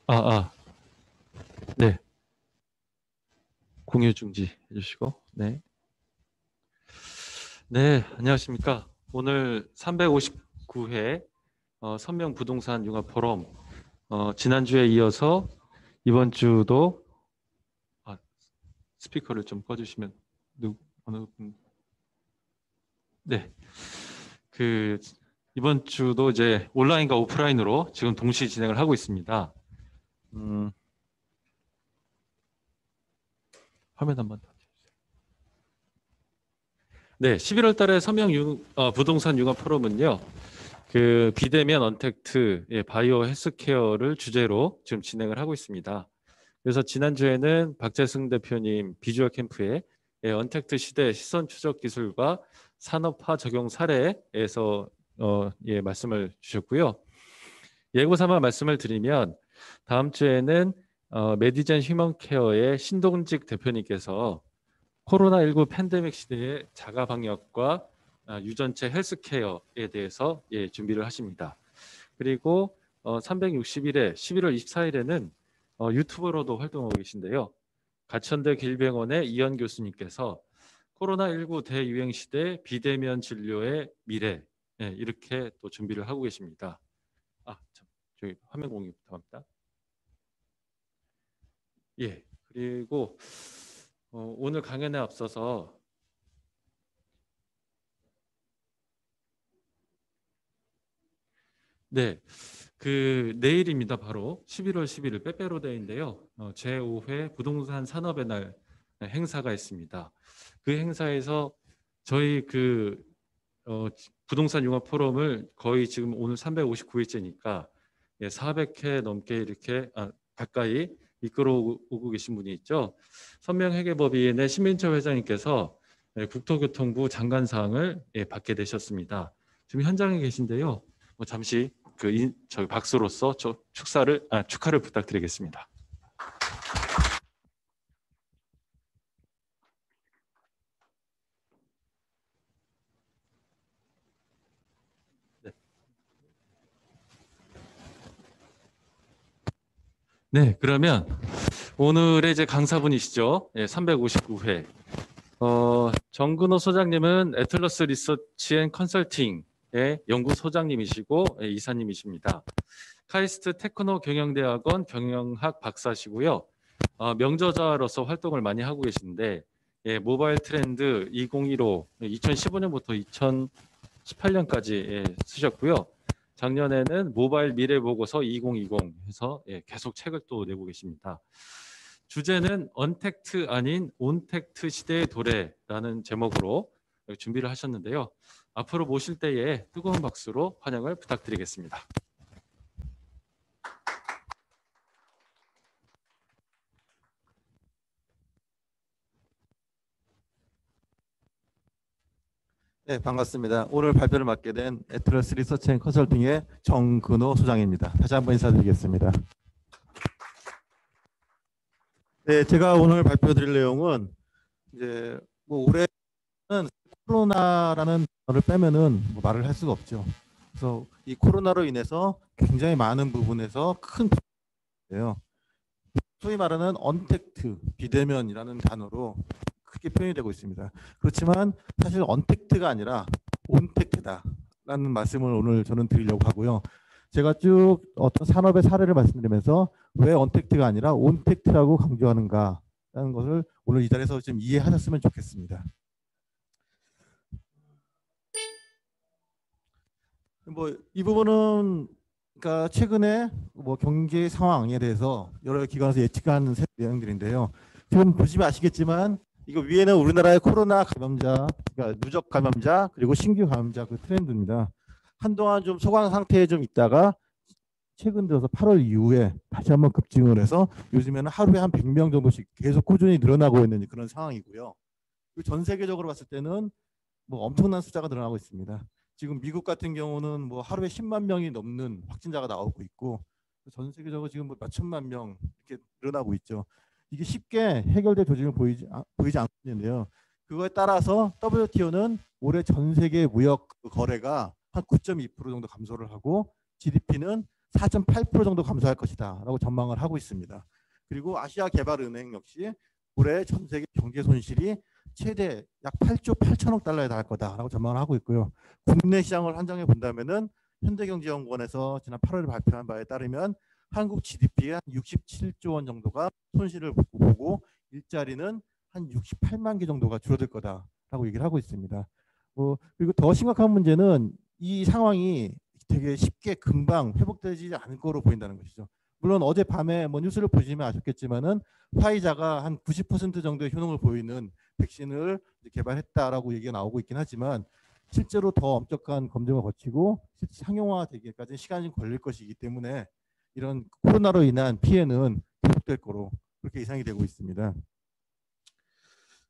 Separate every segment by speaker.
Speaker 1: 아, 네. 공유 중지 해주시고. 네. 네, 안녕하십니까. 오늘 359회 선명부동산 융합포럼 지난주에 이어서 이번 주도 스피커를 좀 꺼주시면 어느 분? 네. 이번 주도 이제 온라인과 오프라인으로 지금 동시 진행을 하고 있습니다. 화면 한번 더. 네, 11월 달에 부동산 융합 포럼은요. 비대면 언택트 바이오 헬스케어를 주제로 지금 진행을 하고 있습니다. 그래서 지난주에는 박재승 대표님 비주얼 캠프에 언택트 시대 시선 추적 기술과 산업화 적용 사례에서 말씀을 주셨고요. 예고 삼아 말씀을 드리면 다음 주에는 메디젠 휴먼케어의 신동직 대표님께서 코로나19 팬데믹 시대의 자가 방역과 유전체 헬스케어에 대해서 준비를 하십니다. 그리고 360일에 11월 24일에는 유튜버로도 활동하고 계신데요. 가천대 길병원의 이현 교수님께서 코로나19 대유행 시대 비대면 진료의 미래 이렇게 또 준비를 하고 계십니다. 저기 화면 공유 부탁합니다. 예, 그리고 오늘 강연에 앞서서 네, 내일입니다. 바로 11월 11일 빼빼로데이인데요. 제5회 부동산 산업의 날 행사가 있습니다. 그 행사에서 저희 부동산 융합 포럼을 거의 지금 오늘 359회째니까 400회 넘게 이렇게 가까이 이끌어오고 계신 분이 있죠. 선명회계법인의 신민철 회장님께서 국토교통부 장관상을 받게 되셨습니다. 지금 현장에 계신데요. 잠시 저희 박수로서 축하를 부탁드리겠습니다. 네, 그러면 오늘의 이제 강사분이시죠. 359회. 정근호 소장님은 애틀러스 리서치 앤 컨설팅의 연구소장님이시고 이사님이십니다. 카이스트 테크노 경영대학원 경영학 박사시고요. 명저자로서 활동을 많이 하고 계신데 모바일 트렌드 2015, 2015년부터 2018년까지 쓰셨고요. 작년에는 모바일 미래 보고서 2020 해서 계속 책을 또 내고 계십니다. 주제는 언택트 아닌 온택트 시대의 도래라는 제목으로 준비를 하셨는데요. 앞으로 모실 때에 뜨거운 박수로 환영을 부탁드리겠습니다.
Speaker 2: 네, 반갑습니다. 오늘 발표를 맡게 된 애틀러스 리서치 앤 컨설팅의 정근호 소장입니다. 다시 한번 인사드리겠습니다. 네, 제가 오늘 발표드릴 내용은 이제 올해는 코로나라는 단어를 빼면은 말을 할 수가 없죠. 그래서 이 코로나로 인해서 굉장히 많은 부분에서 큰 변화예요. 소위 말하는 언택트, 비대면이라는 단어로 크게 표현이 되고 있습니다. 그렇지만 사실 언택트가 아니라 온택트다라는 말씀을 오늘 저는 드리려고 하고요. 제가 쭉 어떤 산업의 사례를 말씀드리면서 왜 언택트가 아니라 온택트라고 강조하는가라는 것을 오늘 이 자리에서 좀 이해하셨으면 좋겠습니다. 이 부분은 그러니까 최근에 경제 상황에 대해서 여러 기관에서 예측한 내용들인데요. 지금 보시면 아시겠지만 이거 위에는 우리나라의 코로나 감염자, 그러니까 누적 감염자 그리고 신규 감염자 트렌드입니다. 한동안 좀 소강 상태에 좀 있다가 최근 들어서 8월 이후에 다시 한번 급증을 해서 요즘에는 하루에 한 100명 정도씩 계속 꾸준히 늘어나고 있는 그런 상황이고요. 전 세계적으로 봤을 때는 엄청난 숫자가 늘어나고 있습니다. 지금 미국 같은 경우는 뭐 하루에 10만 명이 넘는 확진자가 나오고 있고 전 세계적으로 지금 뭐 몇 천만 명 이렇게 늘어나고 있죠. 이게 쉽게 해결될 조짐을 보이지 않고 있는데요. 그거에 따라서 WTO는 올해 전 세계 무역 거래가 한 9.2% 정도 감소를 하고 GDP는 4.8% 정도 감소할 것이다라고 전망을 하고 있습니다. 그리고 아시아개발은행 역시 올해 전 세계 경제 손실이 최대 약 8조 8천억 달러에 달할 거다라고 전망을 하고 있고요. 국내 시장을 한정해 본다면은 현대경제연구원에서 지난 8월에 발표한 바에 따르면 한국 GDP의 한 67조 원 정도가 손실을 보고 일자리는 한 68만 개 정도가 줄어들 거다라고 얘기를 하고 있습니다. 그리고 더 심각한 문제는 이 상황이 되게 쉽게 금방 회복되지 않을 거로 보인다는 것이죠. 물론 어젯밤에 뭐 뉴스를 보시면 아셨겠지만은 화이자가 한 90% 정도의 효능을 보이는 백신을 개발했다라고 얘기가 나오고 있긴 하지만 실제로 더 엄격한 검증을 거치고 상용화되기까지 시간이 걸릴 것이기 때문에 이런 코로나로 인한 피해는 계속될 거로 그렇게 예상이 되고 있습니다.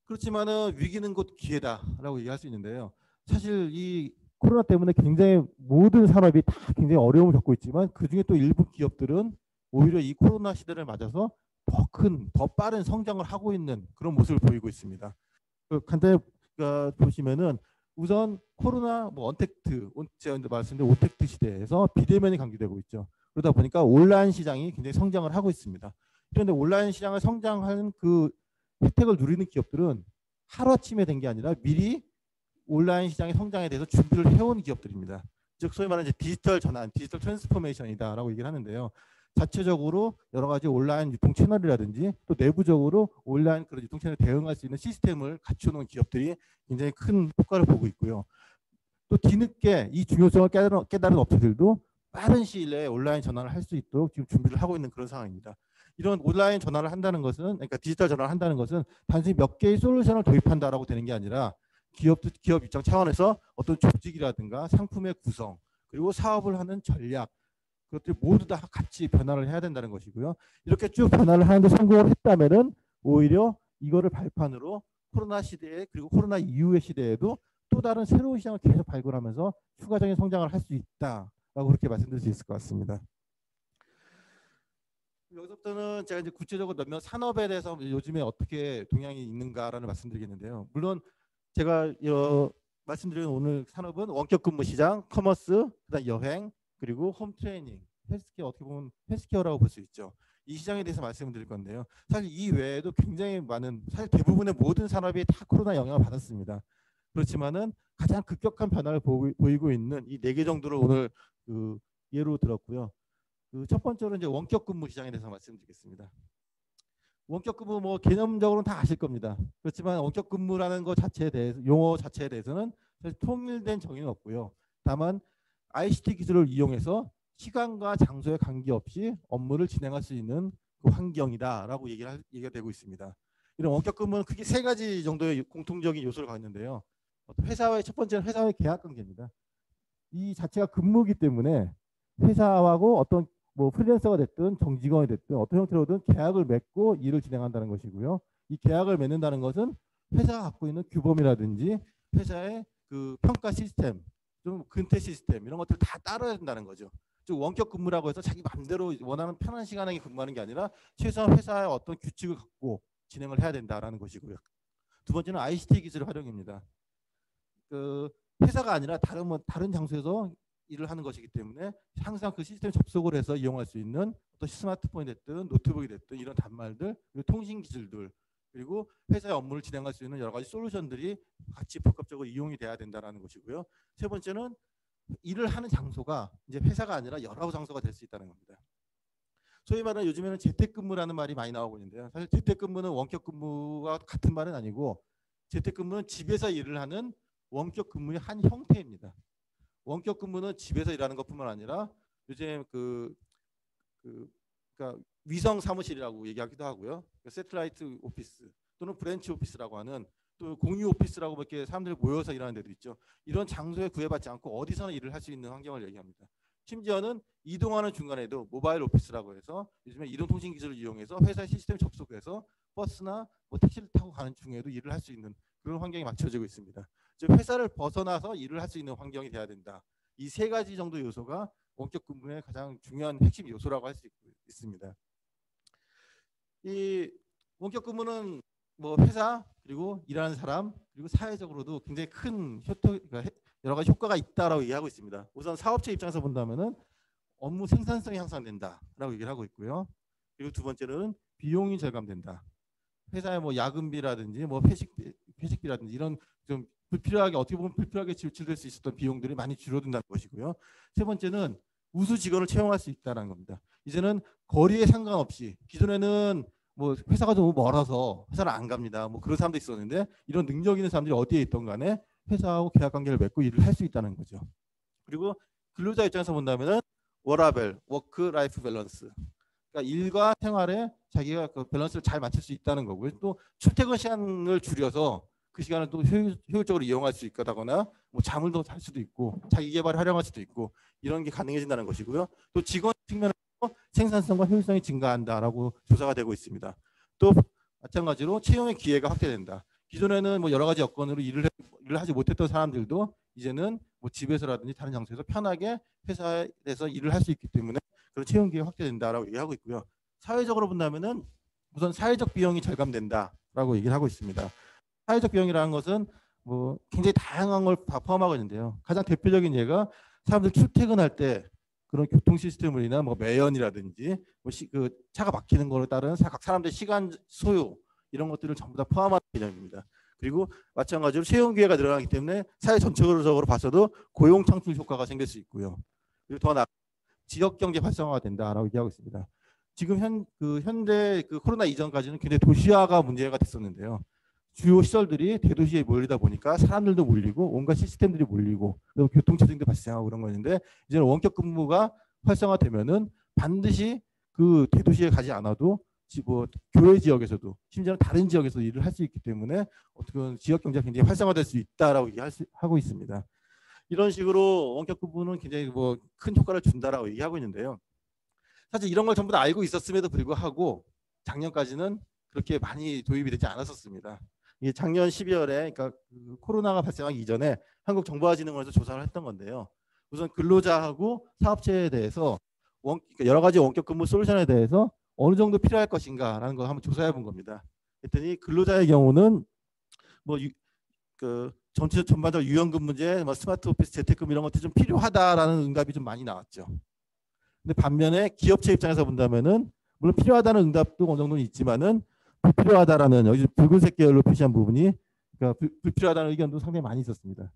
Speaker 2: 그렇지만은 위기는 곧 기회다라고 얘기할 수 있는데요. 사실 이 코로나 때문에 굉장히 모든 산업이 다 굉장히 어려움을 겪고 있지만 그중에 또 일부 기업들은 오히려 이 코로나 시대를 맞아서 더 큰, 더 빠른 성장을 하고 있는 그런 모습을 보이고 있습니다. 간단히 보시면은 우선 코로나 뭐 언택트, 제가 말씀드린 오택트 시대에서 비대면이 강조되고 있죠. 그러다 보니까 온라인 시장이 굉장히 성장을 하고 있습니다. 그런데 온라인 시장을 성장하는 그 혜택을 누리는 기업들은 하루아침에 된 게 아니라 미리 온라인 시장의 성장에 대해서 준비를 해온 기업들입니다. 즉 소위 말하는 디지털 전환, 디지털 트랜스포메이션이다라고 얘기를 하는데요. 자체적으로 여러 가지 온라인 유통 채널이라든지 또 내부적으로 온라인 그런 유통 채널에 대응할 수 있는 시스템을 갖춰놓은 기업들이 굉장히 큰 효과를 보고 있고요. 또 뒤늦게 이 중요성을 깨달은 업체들도 빠른 시일 내에 온라인 전환을 할 수 있도록 지금 준비를 하고 있는 그런 상황입니다. 이런 온라인 전환을 한다는 것은, 그러니까 디지털 전환을 한다는 것은 단순히 몇 개의 솔루션을 도입한다라고 되는 게 아니라 기업 입장 차원에서 어떤 조직이라든가 상품의 구성 그리고 사업을 하는 전략 그것들이 모두 다 같이 변화를 해야 된다는 것이고요. 이렇게 쭉 변화를 하는데 성공을 했다면은 오히려 이거를 발판으로 코로나 시대에 그리고 코로나 이후의 시대에도 또 다른 새로운 시장을 계속 발굴하면서 추가적인 성장을 할 수 있다라고 그렇게 말씀드릴 수 있을 것 같습니다. 여기서부터는 제가 이제 구체적으로 몇몇 산업에 대해서 요즘에 어떻게 동향이 있는가라는 말씀드리겠는데요. 물론 제가 말씀드리는 오늘 산업은 원격 근무 시장, 커머스, 그다음 여행, 그리고 홈 트레이닝, 헬스케어 어떻게 보면 헬스케어라고 볼 수 있죠. 이 시장에 대해서 말씀드릴 건데요. 사실 이 외에도 굉장히 많은 사실 대부분의 모든 산업이 다 코로나 영향을 받았습니다. 그렇지만은 가장 급격한 변화를 보이고 있는 이 4개 정도를 오늘 예로 들었고요. 첫 번째로 이제 원격 근무 시장에 대해서 말씀드리겠습니다. 원격 근무 뭐 개념적으로는 다 아실 겁니다. 그렇지만 원격 근무라는 것 자체에 대해서 용어 자체에 대해서는 사실 통일된 정의는 없고요. 다만 ICT 기술을 이용해서 시간과 장소에 관계없이 업무를 진행할 수 있는 그 환경이다라고 얘기가 되고 있습니다. 이런 원격 근무는 크게 3가지 정도의 공통적인 요소를 갖는데요. 회사와의 첫 번째는 회사와의 계약 관계입니다. 이 자체가 근무기 때문에 회사하고 어떤 뭐 프리랜서가 됐든 정직원이 됐든 어떤 형태로든 계약을 맺고 일을 진행한다는 것이고요. 이 계약을 맺는다는 것은 회사가 갖고 있는 규범이라든지 회사의 그 평가 시스템, 좀 근태 시스템 이런 것들을 다 따라야 된다는 거죠. 즉 원격 근무라고 해서 자기 마음대로 원하는 편한 시간에 근무하는 게 아니라 최소한 회사의 어떤 규칙을 갖고 진행을 해야 된다라는 것이고요. 두 번째는 ICT 기술 활용입니다. 그 회사가 아니라 다른 장소에서 일을 하는 것이기 때문에 항상 그 시스템에 접속을 해서 이용할 수 있는 어떤 스마트폰이 됐든 노트북이 됐든 이런 단말들 그리고 통신 기술들 그리고 회사의 업무를 진행할 수 있는 여러 가지 솔루션들이 같이 복합적으로 이용이 돼야 된다는 것이고요. 세 번째는 일을 하는 장소가 이제 회사가 아니라 여러 장소가 될 수 있다는 겁니다. 소위 말하는 요즘에는 재택근무라는 말이 많이 나오고 있는데요. 사실 재택근무는 원격근무와 같은 말은 아니고 재택근무는 집에서 일을 하는 원격 근무의 한 형태입니다. 원격 근무는 집에서 일하는 것뿐만 아니라 요즘 그러니까 위성 사무실이라고 얘기하기도 하고요. 세틀라이트 오피스 또는 브랜치 오피스라고 하는 또 공유 오피스라고 이렇게 사람들이 모여서 일하는 데도 있죠. 이런 장소에 구애받지 않고 어디서나 일을 할 수 있는 환경을 얘기합니다. 심지어는 이동하는 중간에도 모바일 오피스라고 해서 요즘에 이동통신 기술을 이용해서 회사 시스템 접속해서 버스나 뭐 택시를 타고 가는 중에도 일을 할 수 있는 그런 환경이 맞춰지고 있습니다. 즉 회사를 벗어나서 일을 할 수 있는 환경이 돼야 된다. 이 세 가지 정도 요소가 원격 근무의 가장 중요한 핵심 요소라고 할 수 있습니다. 이 원격 근무는 뭐 회사 그리고 일하는 사람 그리고 사회적으로도 굉장히 큰 그러니까 여러 가지 효과가 있다라고 얘기하고 있습니다. 우선 사업체 입장에서 본다면은 업무 생산성이 향상된다라고 얘기를 하고 있고요. 그리고 두 번째는 비용이 절감된다. 회사의 뭐 야근비라든지 뭐 회식비라든지 이런 좀 불필요하게 어떻게 보면 불필요하게 지출될 수 있었던 비용들이 많이 줄어든다는 것이고요. 세 번째는 우수 직원을 채용할 수 있다는 겁니다. 이제는 거리에 상관없이 기존에는 뭐 회사가 너무 멀어서 회사를 안 갑니다. 뭐 그런 사람도 있었는데 이런 능력 있는 사람들이 어디에 있던 간에 회사하고 계약 관계를 맺고 일을 할 수 있다는 거죠. 그리고 근로자 입장에서 본다면은 워라밸, 워크 라이프 밸런스. 그러니까 일과 생활에 자기가 그 밸런스를 잘 맞출 수 있다는 거고요. 또 출퇴근 시간을 줄여서 그 시간을 또 효율적으로 이용할 수 있다거나 뭐 잠을 더 잘 수도 있고 자기 개발을 활용할 수도 있고 이런 게 가능해진다는 것이고요. 또 직원 측면에서 생산성과 효율성이 증가한다라고 조사가 되고 있습니다. 또 마찬가지로 채용의 기회가 확대된다. 기존에는 뭐 여러 가지 여건으로 일을 하지 못했던 사람들도 이제는 뭐 집에서라든지 다른 장소에서 편하게 회사에서 일을 할 수 있기 때문에 그런 채용 기회가 확대된다라고 얘기하고 있고요. 사회적으로 본다면은 우선 사회적 비용이 절감된다라고 얘기를 하고 있습니다. 사회적 비용이라는 것은 뭐 굉장히 다양한 걸 다 포함하고 있는데요. 가장 대표적인 예가 사람들 출퇴근할 때 그런 교통 시스템으로 인한 뭐 매연이라든지 뭐 그 차가 막히는 거에 따른 각 사람들의 시간 소요 이런 것들을 전부 다 포함하는 개념입니다. 그리고 마찬가지로 채용 기회가 늘어나기 때문에 사회 전체적으로 봐서도 고용 창출 효과가 생길 수 있고요. 그리고 더 나아가 지역 경제 활성화가 된다라고 얘기하고 있습니다. 지금 현대 코로나 이전까지는 굉장히 도시화가 문제가 됐었는데요. 주요 시설들이 대도시에 몰리다 보니까 사람들도 몰리고 온갖 시스템들이 몰리고 교통체증도 발생하고 그런 거였는데 이제는 원격 근무가 활성화되면은 반드시 그 대도시에 가지 않아도 뭐 교외 지역에서도 심지어는 다른 지역에서 일을 할 수 있기 때문에 어떻게 보면 지역 경제가 굉장히 활성화될 수 있다라고 하고 있습니다. 이런 식으로 원격 근무는 굉장히 뭐 큰 효과를 준다라고 얘기하고 있는데요. 사실 이런 걸 전부 다 알고 있었음에도 불구하고 작년까지는 그렇게 많이 도입이 되지 않았었습니다. 이게 작년 12월에 그러니까 그 코로나가 발생하기 이전에 한국정보화진흥원에서 조사를 했던 건데요. 우선 근로자하고 사업체에 대해서 그러니까 여러 가지 원격 근무 솔루션에 대해서 어느 정도 필요할 것인가라는 걸 한번 조사해 본 겁니다. 그랬더니 근로자의 경우는 뭐 전반적으로 유연근무제, 뭐 스마트 오피스, 재택근무 이런 것들이 좀 필요하다라는 응답이 좀 많이 나왔죠. 근데 반면에 기업체 입장에서 본다면은 물론 필요하다는 응답도 어느 정도는 있지만은 불필요하다라는 여기 붉은색 계열로 표시한 부분이 그러니까 불필요하다는 의견도 상당히 많이 있었습니다.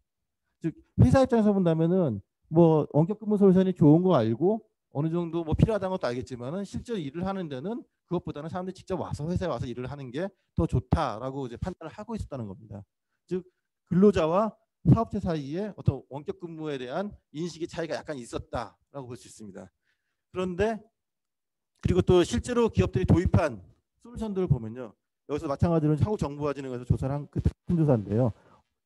Speaker 2: 즉 회사 입장에서 본다면은 뭐 원격 근무 솔루션이 좋은 거 알고 어느 정도 뭐 필요하다는 것도 알겠지만은 실제로 일을 하는 데는 그것보다는 사람들이 직접 와서 회사에 와서 일을 하는 게 더 좋다라고 이제 판단을 하고 있었다는 겁니다. 즉 근로자와 사업체 사이에 어떤 원격 근무에 대한 인식의 차이가 약간 있었다라고 볼 수 있습니다. 그런데 그리고 또 실제로 기업들이 도입한 솔루션들을 보면요. 여기서 마찬가지로 한국정보화진흥원에서 조사를 한 그때 큰 조사인데요.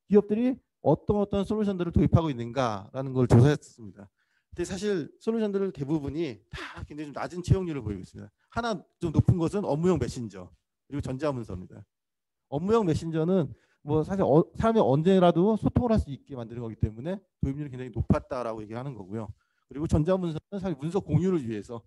Speaker 2: 기업들이 어떤 솔루션들을 도입하고 있는가라는 걸 조사했습니다. 근데 사실 솔루션들 대부분이 다 굉장히 좀 낮은 채용률을 보이고 있습니다. 하나 좀 높은 것은 업무용 메신저 그리고 전자문서입니다. 업무용 메신저는 뭐 사실 사람이 언제라도 소통을 할 수 있게 만드는 거기 때문에 도입률이 굉장히 높았다라고 얘기하는 거고요. 그리고 전자문서는 사실 문서 공유를 위해서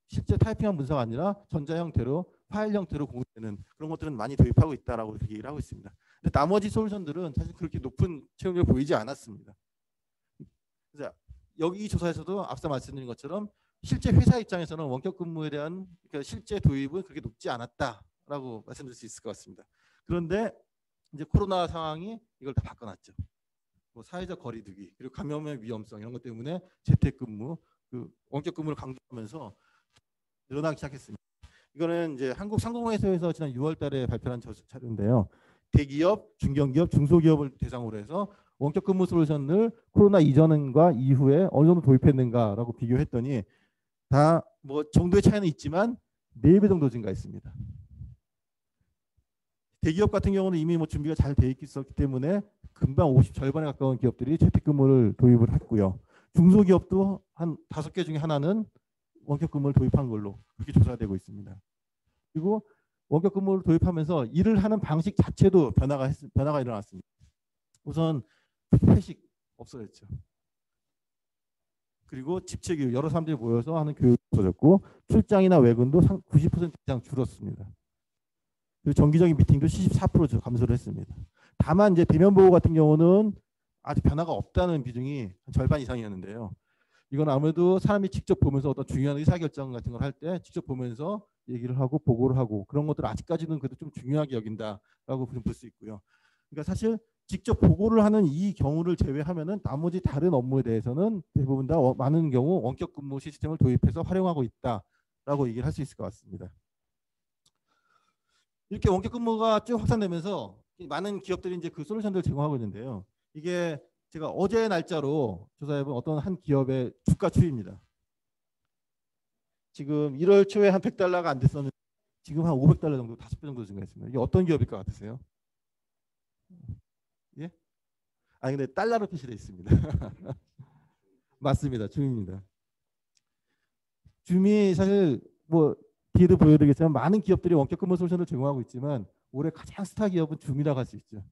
Speaker 2: 실제 타이핑한 문서가 아니라 전자 형태로 파일 형태로 공유되는 그런 것들은 많이 도입하고 있다라고 얘기를 하고 있습니다. 근데 나머지 솔루션들은 사실 그렇게 높은 채용률을 보이지 않았습니다. 그래서 여기 조사에서도 앞서 말씀드린 것처럼 실제 회사 입장에서는 원격 근무에 대한 그러니까 실제 도입은 그렇게 높지 않았다라고 말씀드릴 수 있을 것 같습니다. 그런데 이제 코로나 상황이 이걸 다 바꿔놨죠. 뭐 사회적 거리두기 그리고 감염의 위험성 이런 것 때문에 재택근무, 원격 근무를 강조하면서 늘어나기 시작했습니다. 이거는 이제 한국상공회의소에서 지난 6월달에 발표한 자료인데요. 대기업, 중견기업, 중소기업을 대상으로 해서 원격 근무 솔루션을 코로나 이전과 이후에 어느 정도 도입했는가라고 비교했더니 다 뭐 정도의 차이는 있지만 4배 정도 증가했습니다. 대기업 같은 경우는 이미 뭐 준비가 잘 돼 있었기 때문에 금방 절반에 가까운 기업들이 재택근무를 도입을 했고요. 중소기업도 한 5개 중에 하나는 원격 근무를 도입한 걸로 그렇게 조사되고 있습니다. 그리고 원격 근무를 도입하면서 일을 하는 방식 자체도 변화가 일어났습니다. 우선 회식 없어졌죠. 그리고 집체 교육, 여러 사람들이 모여서 하는 교육이 없어졌고 출장이나 외근도 90% 이상 줄었습니다. 그리고 정기적인 미팅도 74% 감소를 했습니다. 다만 이제 대면 보고 같은 경우는 아직 변화가 없다는 비중이 절반 이상이었는데요. 이건 아무래도 사람이 직접 보면서 어떤 중요한 의사결정 같은 걸 할 때 직접 보면서 얘기를 하고 보고를 하고 그런 것들 아직까지는 그래도 좀 중요하게 여긴다라고 볼 수 있고요. 그러니까 사실 직접 보고를 하는 이 경우를 제외하면은 나머지 다른 업무에 대해서는 대부분 다 많은 경우 원격 근무 시스템을 도입해서 활용하고 있다라고 얘기를 할 수 있을 것 같습니다. 이렇게 원격 근무가 쭉 확산되면서 많은 기업들이 이제 그 솔루션들을 제공하고 있는데요. 이게 제가 어제 날짜로 조사해본 어떤 한 기업의 주가 추이입니다. 지금 1월 초에 한 $100가 안 됐었는데 지금 한 $500 정도, 5배 정도 증가했습니다. 이게 어떤 기업일 것 같으세요? 예? 아니 근데 달러로 표시되어 있습니다. 맞습니다. 줌입니다. 줌이 사실 뭐 뒤에도 보여드리겠지만 많은 기업들이 원격 근무 솔루션을 제공하고 있지만 올해 가장 스타 기업은 줌이라고 할 수 있죠.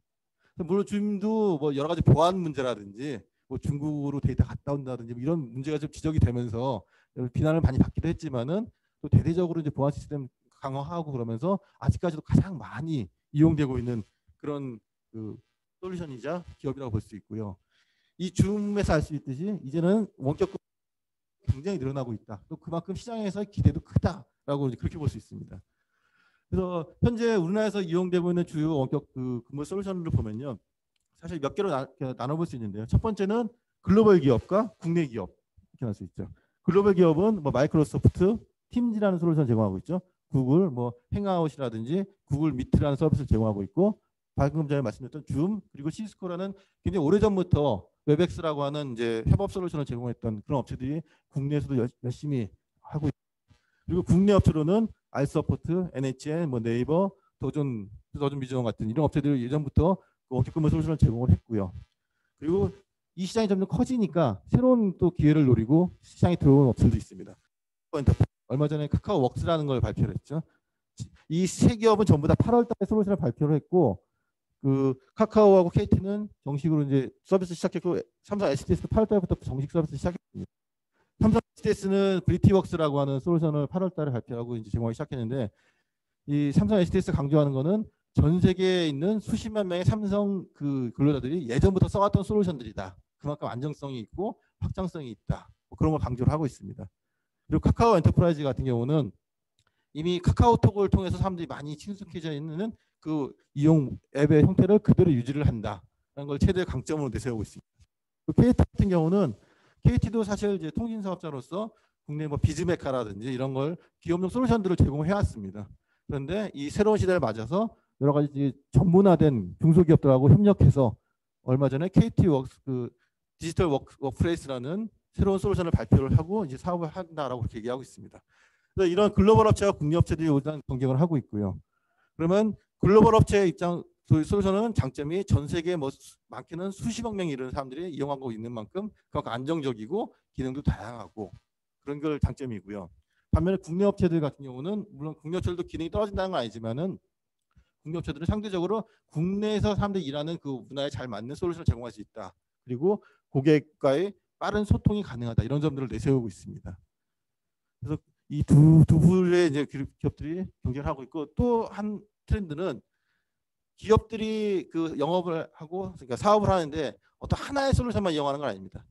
Speaker 2: 물론 줌도 뭐 여러 가지 보안 문제라든지 뭐 중국으로 데이터 갔다 온다든지 뭐 이런 문제가 좀 지적이 되면서 비난을 많이 받기도 했지만은 또 대대적으로 이제 보안 시스템 강화하고 그러면서 아직까지도 가장 많이 이용되고 있는 그런 그 솔루션이자 기업이라고 볼 수 있고요. 이 줌에서 알 수 있듯이 이제는 원격 굉장히 늘어나고 있다. 또 그만큼 시장에서 기대도 크다라고 그렇게 볼 수 있습니다. 그래서 현재 우리나라에서 이용되고 있는 주요 원격 근무 솔루션을 보면요, 사실 몇 개로 나눠볼 수 있는데요. 첫 번째는 글로벌 기업과 국내 기업 이렇게 할 수 있죠. 글로벌 기업은 뭐 마이크로소프트, 팀즈라는 솔루션 제공하고 있죠. 구글, 뭐 행아웃이라든지 구글 미트라는 서비스를 제공하고 있고, 방금 전에 말씀드렸던 줌 그리고 시스코라는 굉장히 오래전부터 웹엑스라고 하는 이제 협업 솔루션을 제공했던 그런 업체들이 국내에서도 열심히 하고 있고, 그리고 국내 업체로는 알서포트, NHN, 뭐 네이버, 도전 비전 같은 이런 업체들이 예전부터 원격 근무 솔루션을 제공을 했고요. 그리고 이 시장이 점점 커지니까 새로운 또 기회를 노리고 시장에 들어온 업체들도 있습니다. 얼마 전에 카카오웍스라는 걸 발표를 했죠. 이 세 기업은 전부 다 8월 달에 솔루션을 발표를 했고, 그 카카오하고 KT는 정식으로 이제 서비스 시작했고, 삼성 SDS도 8월 달부터 정식 서비스 시작했습니다. 삼성 SDS는 브리티웍스라고 하는 솔루션을 8월 달에 발표하고 이제 제공하기 시작했는데, 이 삼성 SDS 강조하는 거는 전 세계에 있는 수십만 명의 삼성 그 근로자들이 예전부터 써왔던 솔루션들이다. 그만큼 안정성이 있고 확장성이 있다. 뭐 그런 걸 강조를 하고 있습니다. 그리고 카카오 엔터프라이즈 같은 경우는 이미 카카오톡을 통해서 사람들이 많이 친숙해져 있는 그 이용 앱의 형태를 그대로 유지를 한다라는 걸 최대 강점으로 내세우고 있습니다. KT 같은 경우는 KT도 사실 이제 통신 사업자로서 국내 뭐 비즈메카라든지 이런 걸 기업용 솔루션들을 제공해 왔습니다. 그런데 이 새로운 시대를 맞아서 여러 가지 전문화된 중소기업들하고 협력해서 얼마 전에 KT 그 디지털 워크플레이스라는 새로운 솔루션을 발표를 하고 이제 사업을 한다라고 그렇게 얘기하고 있습니다. 그래서 이런 글로벌 업체와 국내 업체들이 일단 경쟁을 하고 있고요. 그러면 글로벌 업체의 입장 솔루션은 장점이 전 세계 뭐 많게는 수십억 명이 이르는 사람들이 이용하고 있는 만큼 그만큼 안정적이고 기능도 다양하고 그런 걸 장점이고요. 반면에 국내 업체들 같은 경우는 물론 국내 업체들도 기능이 떨어진다는 건 아니지만은 국내 업체들은 상대적으로 국내에서 사람들이 일하는 그 문화에 잘 맞는 솔루션을 제공할 수 있다. 그리고 고객과의 빠른 소통이 가능하다. 이런 점들을 내세우고 있습니다. 그래서 이 두 부류의 이제 기업들이 경쟁을 하고 있고, 또 한 트렌드는 기업들이 그 영업을 하고 그러니까 사업을 하는데 어떤 하나의 솔루션만 이용하는 건 아닙니다.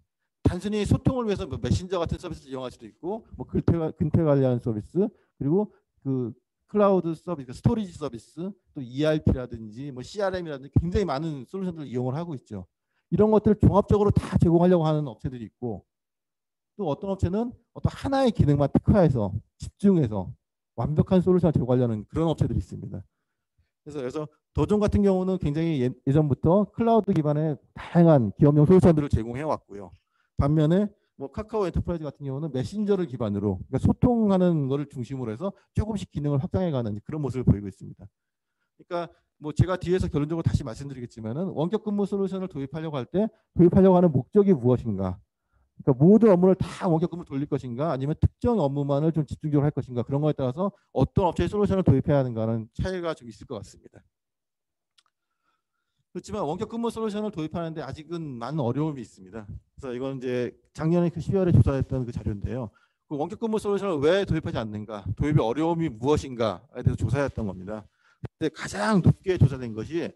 Speaker 2: 단순히 소통을 위해서 뭐 메신저 같은 서비스를 이용할 수도 있고, 뭐 근태 관리하는 서비스, 그리고 그 클라우드 서비스, 스토리지 서비스, 또 ERP라든지 뭐 CRM이라든지 굉장히 많은 솔루션들을 이용을 하고 있죠. 이런 것들을 종합적으로 다 제공하려고 하는 업체들이 있고, 또 어떤 업체는 어떤 하나의 기능만 특화해서 집중해서 완벽한 솔루션을 제공하려는 그런 업체들이 있습니다. 그래서 도전 같은 경우는 굉장히 예전부터 클라우드 기반의 다양한 기업용 솔루션들을 제공해 왔고요. 반면에 뭐 카카오 엔터프라이즈 같은 경우는 메신저를 기반으로 그러니까 소통하는 것을 중심으로 해서 조금씩 기능을 확장해가는 그런 모습을 보이고 있습니다. 그러니까 뭐 제가 뒤에서 결론적으로 다시 말씀드리겠지만은 원격 근무 솔루션을 도입하려고 할 때 도입하려고 하는 목적이 무엇인가? 그러니까 모든 업무를 다 원격 근무 돌릴 것인가 아니면 특정 업무만을 좀 집중적으로 할 것인가 그런 거에 따라서 어떤 업체의 솔루션을 도입해야 하는가는 차이가 좀 있을 것 같습니다. 그렇지만 원격 근무 솔루션을 도입하는데 아직은 많은 어려움이 있습니다. 그래서 이건 이제 작년에 12월에 조사했던 그 자료인데요. 그 원격 근무 솔루션을 왜 도입하지 않는가, 도입의 어려움이 무엇인가에 대해서 조사했던 겁니다. 그때 가장 높게 조사된 것이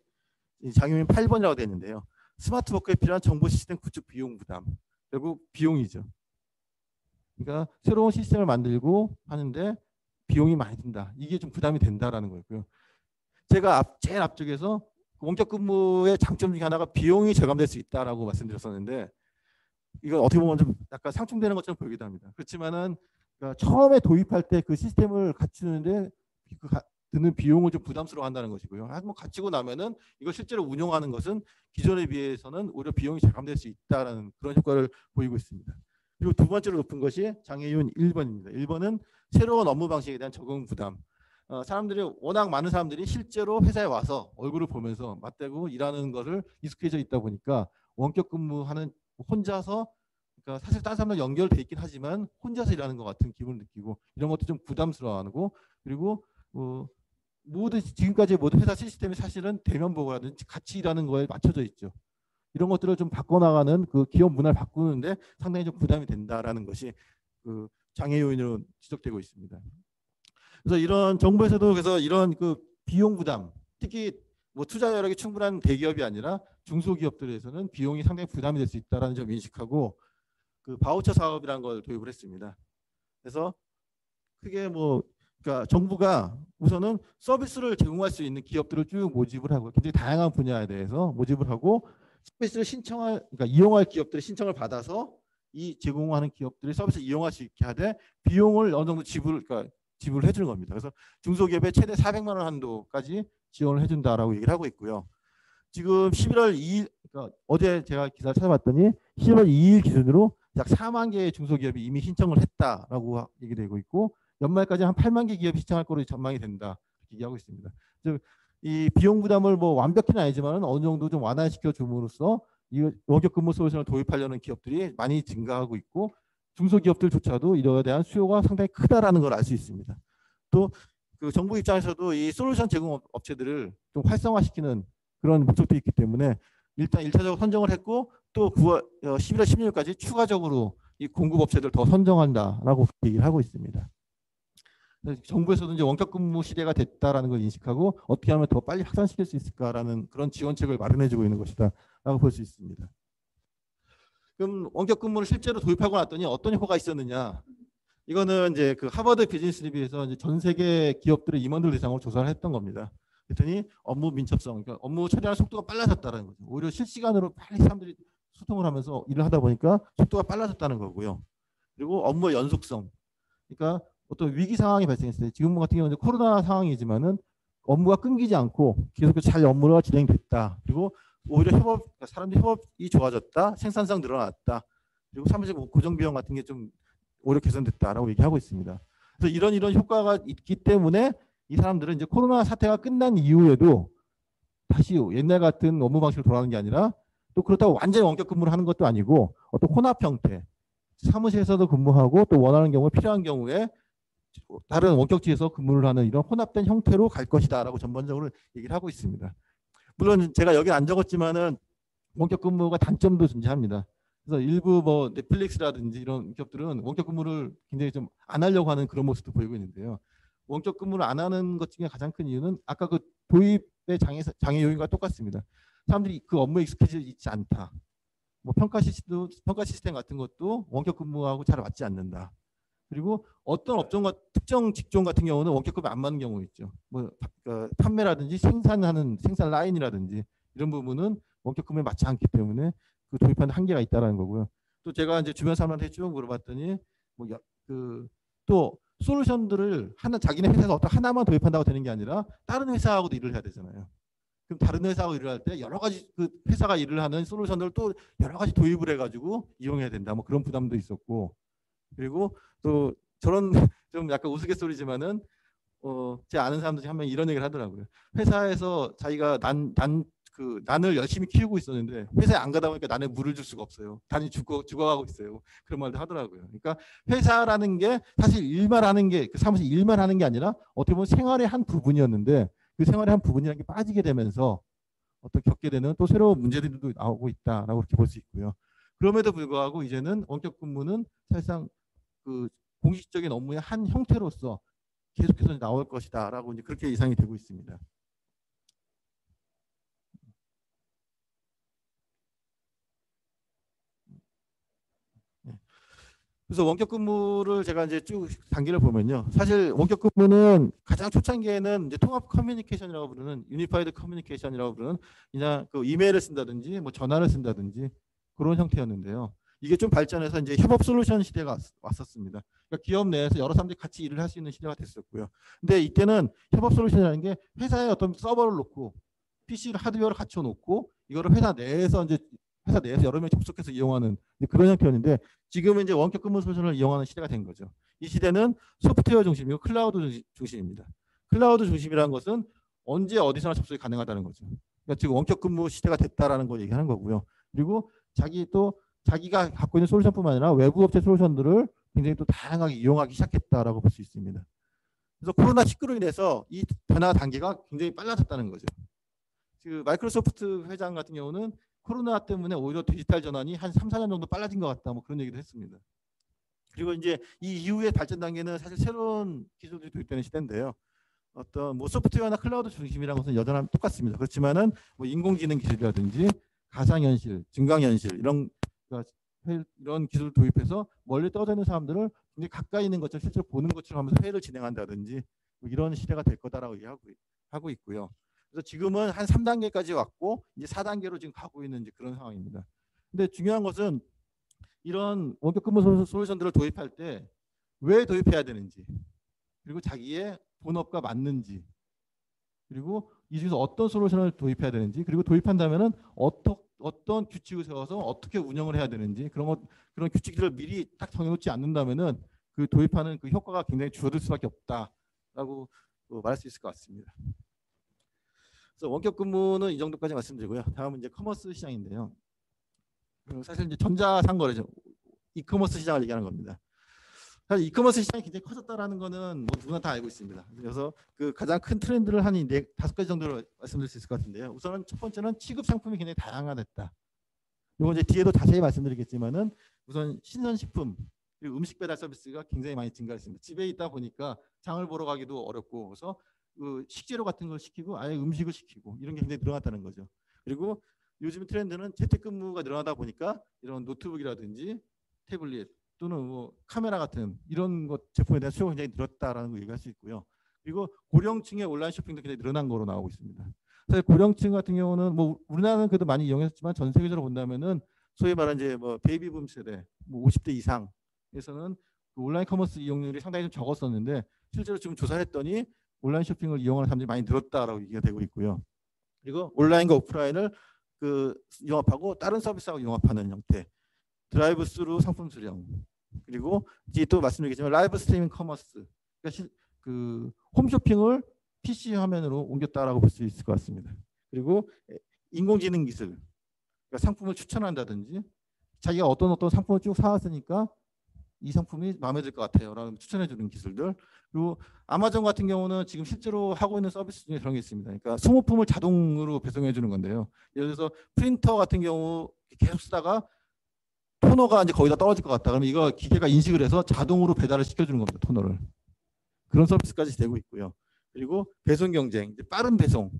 Speaker 2: 장애인 8번이라고 되어 있는데요. 스마트워크에 필요한 정보 시스템 구축 비용 부담. 결국 비용이죠. 그러니까 새로운 시스템을 만들고 하는데 비용이 많이 든다. 이게 좀 부담이 된다라는 거였고요. 제가 제일 앞쪽에서 원격 근무의 장점 중에 하나가 비용이 절감될 수 있다라고 말씀드렸었는데 이건 어떻게 보면 좀 약간 상충되는 것처럼 보이기도 합니다. 그렇지만은 그러니까 처음에 도입할 때 그 시스템을 갖추는데 드는 비용을 좀 부담스러워한다는 것이고요. 한번 갖추고 나면은 이걸 실제로 운영하는 것은 기존에 비해서는 오히려 비용이 절감될 수 있다라는 그런 효과를 보이고 있습니다. 그리고 두 번째로 높은 것이 장애인 1번입니다. 1번은 새로운 업무 방식에 대한 적응 부담. 사람들이 워낙 많은 사람들이 실제로 회사에 와서 얼굴을 보면서 맞대고 일하는 것을 익숙해져 있다 보니까 원격 근무하는 혼자서 그러니까 사실 다른 사람들 연결돼 있긴 하지만 혼자서 일하는 것 같은 기분을 느끼고 이런 것도 좀 부담스러워하고 그리고 모든 지금까지 모든 회사 시스템이 사실은 대면 보고라든지 같이 일하는 거에 맞춰져 있죠. 이런 것들을 좀 바꿔나가는 그 기업 문화를 바꾸는데 상당히 좀 부담이 된다라는 것이 그 장애 요인으로 지적되고 있습니다. 그래서 이런 정부에서도 그래서 이런 그 비용 부담, 특히 뭐 투자 여력이 충분한 대기업이 아니라 중소기업들에서는 비용이 상당히 부담이 될 수 있다라는 점 인식하고 그 바우처 사업이라는 걸 도입을 했습니다. 그래서 크게 뭐 그러니까 정부가 우선은 서비스를 제공할 수 있는 기업들을 쭉 모집을 하고 굉장히 다양한 분야에 대해서 모집을 하고 서비스를 신청할 그러니까 이용할 기업들의 신청을 받아서 이 제공하는 기업들이 서비스를 이용할 수 있게 하되 비용을 어느 정도 지불을 해주는 겁니다. 그래서 중소기업에 최대 400만 원 한도까지 지원을 해준다라고 얘기를 하고 있고요. 지금 11월 2일 그러니까 어제 제가 기사를 찾아봤더니 10월 2일 기준으로 약 4만 개의 중소기업이 이미 신청을 했다라고 얘기되고 있고 연말까지 한 8만 개 기업이 신청할 거로 전망이 된다 이렇게 얘기하고 있습니다. 즉 이 비용 부담을 뭐 완벽히는 아니지만 어느 정도 좀 완화시켜 줌으로써 이 원격 근무 솔루션을 도입하려는 기업들이 많이 증가하고 있고 중소기업들조차도 이러에 대한 수요가 상당히 크다라는 걸 알 수 있습니다. 또 그 정부 입장에서도 이 솔루션 제공 업체들을 좀 활성화시키는 그런 목적도 있기 때문에 일단 1차적으로 선정을 했고 또 11월 16일까지 추가적으로 이 공급 업체들 더 선정한다라고 얘기를 하고 있습니다. 정부에서도 이제 원격 근무 시대가 됐다라는 걸 인식하고 어떻게 하면 더 빨리 확산시킬 수 있을까라는 그런 지원책을 마련해주고 있는 것이다라고 볼 수 있습니다. 그럼 원격 근무를 실제로 도입하고 났더니 어떤 효과가 있었느냐? 이거는 이제 그 하버드 비즈니스 리뷰에서 이제 전 세계 기업들의 임원들 대상으로 조사를 했던 겁니다. 그랬더니 업무 민첩성, 그러니까 업무 처리하는 속도가 빨라졌다는 거죠. 오히려 실시간으로 빨리 사람들이 소통을 하면서 일을 하다 보니까 속도가 빨라졌다는 거고요. 그리고 업무 연속성, 그러니까 어떤 위기 상황이 발생했을 때 지금 같은 경우는 코로나 상황이지만은 업무가 끊기지 않고 계속 잘 업무가 진행됐다. 그리고 오히려 그러니까 사람들 협업이 좋아졌다. 생산성 늘어났다. 그리고 사무실 고정 비용 같은 게 좀 오히려 개선됐다라고 얘기하고 있습니다. 그래서 이런 효과가 있기 때문에 이 사람들은 이제 코로나 사태가 끝난 이후에도 다시 옛날 같은 업무 방식으로 돌아가는 게 아니라 또 그렇다고 완전히 원격 근무를 하는 것도 아니고 어떤 혼합 형태 사무실에서도 근무하고 또 원하는 경우에 필요한 경우에 다른 원격지에서 근무를 하는 이런 혼합된 형태로 갈 것이다라고 전반적으로 얘기를 하고 있습니다. 물론 제가 여기 안 적었지만은 원격 근무가 단점도 존재합니다. 그래서 일부 뭐 넷플릭스라든지 이런 기업들은 원격 근무를 굉장히 좀 안 하려고 하는 그런 모습도 보이고 있는데요. 원격 근무를 안 하는 것 중에 가장 큰 이유는 아까 그 도입의 장애 요인과 똑같습니다. 사람들이 그 업무에 익숙해져 있지 않다. 뭐 평가 시스템 같은 것도 원격 근무하고 잘 맞지 않는다. 그리고 어떤 업종과 특정 직종 같은 경우는 원격 근무 안 맞는 경우 있죠. 뭐 판매라든지 생산 라인이라든지 이런 부분은 원격 근무에 맞지 않기 때문에 그 도입하는 한계가 있다라는 거고요. 또 제가 이제 주변 사람한테 쭉 물어봤더니 뭐 또 솔루션들을 자기네 회사에서 어떤 하나만 도입한다고 되는 게 아니라 다른 회사하고도 일을 해야 되잖아요. 그럼 다른 회사하고 일을 할 때 여러 가지 그 회사가 일을 하는 솔루션들을 또 여러 가지 도입을 해가지고 이용해야 된다. 뭐 그런 부담도 있었고 그리고 또 저런 좀 약간 우스갯소리지만은 제 아는 사람들이 한 명 이런 얘기를 하더라고요. 회사에서 자기가 그 난을 열심히 키우고 있었는데 회사에 안 가다 보니까 난에 물을 줄 수가 없어요. 단이 죽어가고 있어요. 그런 말도 하더라고요. 그러니까 회사라는 게 사실 일만 하는 게 그 사무실 일만 하는 게 아니라 어떻게 보면 생활의 한 부분이었는데 그 생활의 한 부분이라는 게 빠지게 되면서 어떤 겪게 되는 또 새로운 문제들도 나오고 있다라고 그렇게 볼 수 있고요. 그럼에도 불구하고 이제는 원격 근무는 사실상 그 공식적인 업무의 한 형태로서 계속해서 나올 것이다라고 이제 그렇게 예상이 되고 있습니다. 그래서 원격 근무를 제가 이제 쭉 단계를 보면요. 사실 원격 근무는 가장 초창기에는 이제 통합 커뮤니케이션이라고 부르는 유니파이드 커뮤니케이션이라고 부르는 그냥 그 이메일을 쓴다든지 뭐 전화를 쓴다든지 그런 형태였는데요. 이게 좀 발전해서 이제 협업 솔루션 시대가 왔었습니다. 그러니까 기업 내에서 여러 사람들이 같이 일을 할 수 있는 시대가 됐었고요. 근데 이때는 협업 솔루션이라는 게 회사에 어떤 서버를 놓고 PC 하드웨어를 갖춰 놓고 이거를 회사 내에서 여러 명 접속해서 이용하는 그런 형태였는데 지금은 이제 원격 근무 솔루션을 이용하는 시대가 된 거죠. 이 시대는 소프트웨어 중심이고 클라우드 중심입니다. 클라우드 중심이라는 것은 언제 어디서나 접속이 가능하다는 거죠. 그러니까 지금 원격 근무 시대가 됐다라는 걸 얘기하는 거고요. 그리고 자기가 갖고 있는 솔루션뿐만 아니라 외부 업체 솔루션들을 굉장히 또 다양하게 이용하기 시작했다라고 볼 수 있습니다. 그래서 코로나19로 인해서 이 변화 단계가 굉장히 빨라졌다는 거죠. 그 마이크로소프트 회장 같은 경우는 코로나 때문에 오히려 디지털 전환이 한 3, 4년 정도 빨라진 것 같다. 뭐 그런 얘기도 했습니다. 그리고 이제 이 이후의 발전 단계는 사실 새로운 기술들이 도입되는 시대인데요. 어떤 뭐 소프트웨어나 클라우드 중심이라는 것은 여전히 똑같습니다. 그렇지만은 뭐 인공지능 기술이라든지 가상현실, 증강현실 이런 기술을 도입해서 멀리 떨어져 있는 사람들을 굉장히 가까이 있는 것처럼 실제로 보는 것처럼 하면서 회의를 진행한다든지 뭐 이런 시대가 될 거다라고 얘기하고 있고요. 그래서 지금은 한 3단계까지 왔고 이제 4단계로 지금 가고 있는 이제 그런 상황입니다. 근데 중요한 것은 이런 원격 근무 솔루션들을 도입할 때 왜 도입해야 되는지, 그리고 자기의 본업과 맞는지, 그리고 이 중에서 어떤 솔루션을 도입해야 되는지, 그리고 도입한다면은 어떤 규칙을 세워서 어떻게 운영을 해야 되는지 그런 규칙들을 미리 딱 정해놓지 않는다면은 그 도입하는 그 효과가 굉장히 줄어들 수밖에 없다라고 말할 수 있을 것 같습니다. 그래서 원격 근무는 이 정도까지 말씀드리고요. 다음은 이제 커머스 시장인데요. 사실 이제 전자상거래죠. 이커머스 시장을 얘기하는 겁니다. 사실 이커머스 시장이 굉장히 커졌다라는 거는 뭐 누구나 다 알고 있습니다. 그래서 그 가장 큰 트렌드를 한 5가지 정도로 말씀드릴 수 있을 것 같은데요. 우선은 첫 번째는 취급 상품이 굉장히 다양화됐다. 이거 이제 뒤에도 자세히 말씀드리겠지만은 우선 신선식품 그리고 음식 배달 서비스가 굉장히 많이 증가했습니다. 집에 있다 보니까 장을 보러 가기도 어렵고 그래서 그 식재료 같은 걸 시키고 아예 음식을 시키고 이런 게 굉장히 늘어났다는 거죠. 그리고 요즘 트렌드는 재택근무가 늘어나다 보니까 이런 노트북이라든지 태블릿 또는 뭐 카메라 같은 이런 것 제품에 대한 수요가 굉장히 늘었다라는 걸 얘기할 수 있고요. 그리고 고령층의 온라인 쇼핑도 굉장히 늘어난 거로 나오고 있습니다. 사실 고령층 같은 경우는 뭐 우리나라는 그래도 많이 이용했지만 전 세계적으로 본다면은 소위 말하는 이제 뭐 베이비붐 세대, 뭐 50대 이상에서는 그 온라인 커머스 이용률이 상당히 좀 적었었는데 실제로 지금 조사했더니 온라인 쇼핑을 이용하는 사람들이 많이 늘었다라고 얘기가 되고 있고요. 그리고 온라인과 오프라인을 그 융합하고 다른 서비스하고 융합하는 형태, 드라이브 스루 상품 수령, 그리고 이제 또 말씀드리겠지만 라이브 스트리밍 커머스, 그러니까 그 홈쇼핑을 PC 화면으로 옮겼다라고 볼 수 있을 것 같습니다. 그리고 인공지능 기술, 그러니까 상품을 추천한다든지 자기가 어떤 상품을 쭉 사왔으니까 이 상품이 마음에 들 것 같아요 라는 추천해 주는 기술들. 그리고 아마존 같은 경우는 지금 실제로 하고 있는 서비스 중에 그런 게 있습니다. 그러니까 소모품을 자동으로 배송해 주는 건데요. 예를 들어서 프린터 같은 경우 계속 쓰다가 토너가 이제 거의 다 떨어질 것 같다. 그러면 이거 기계가 인식을 해서 자동으로 배달을 시켜주는 겁니다. 토너를. 그런 서비스까지 되고 있고요. 그리고 배송 경쟁, 이제 빠른 배송,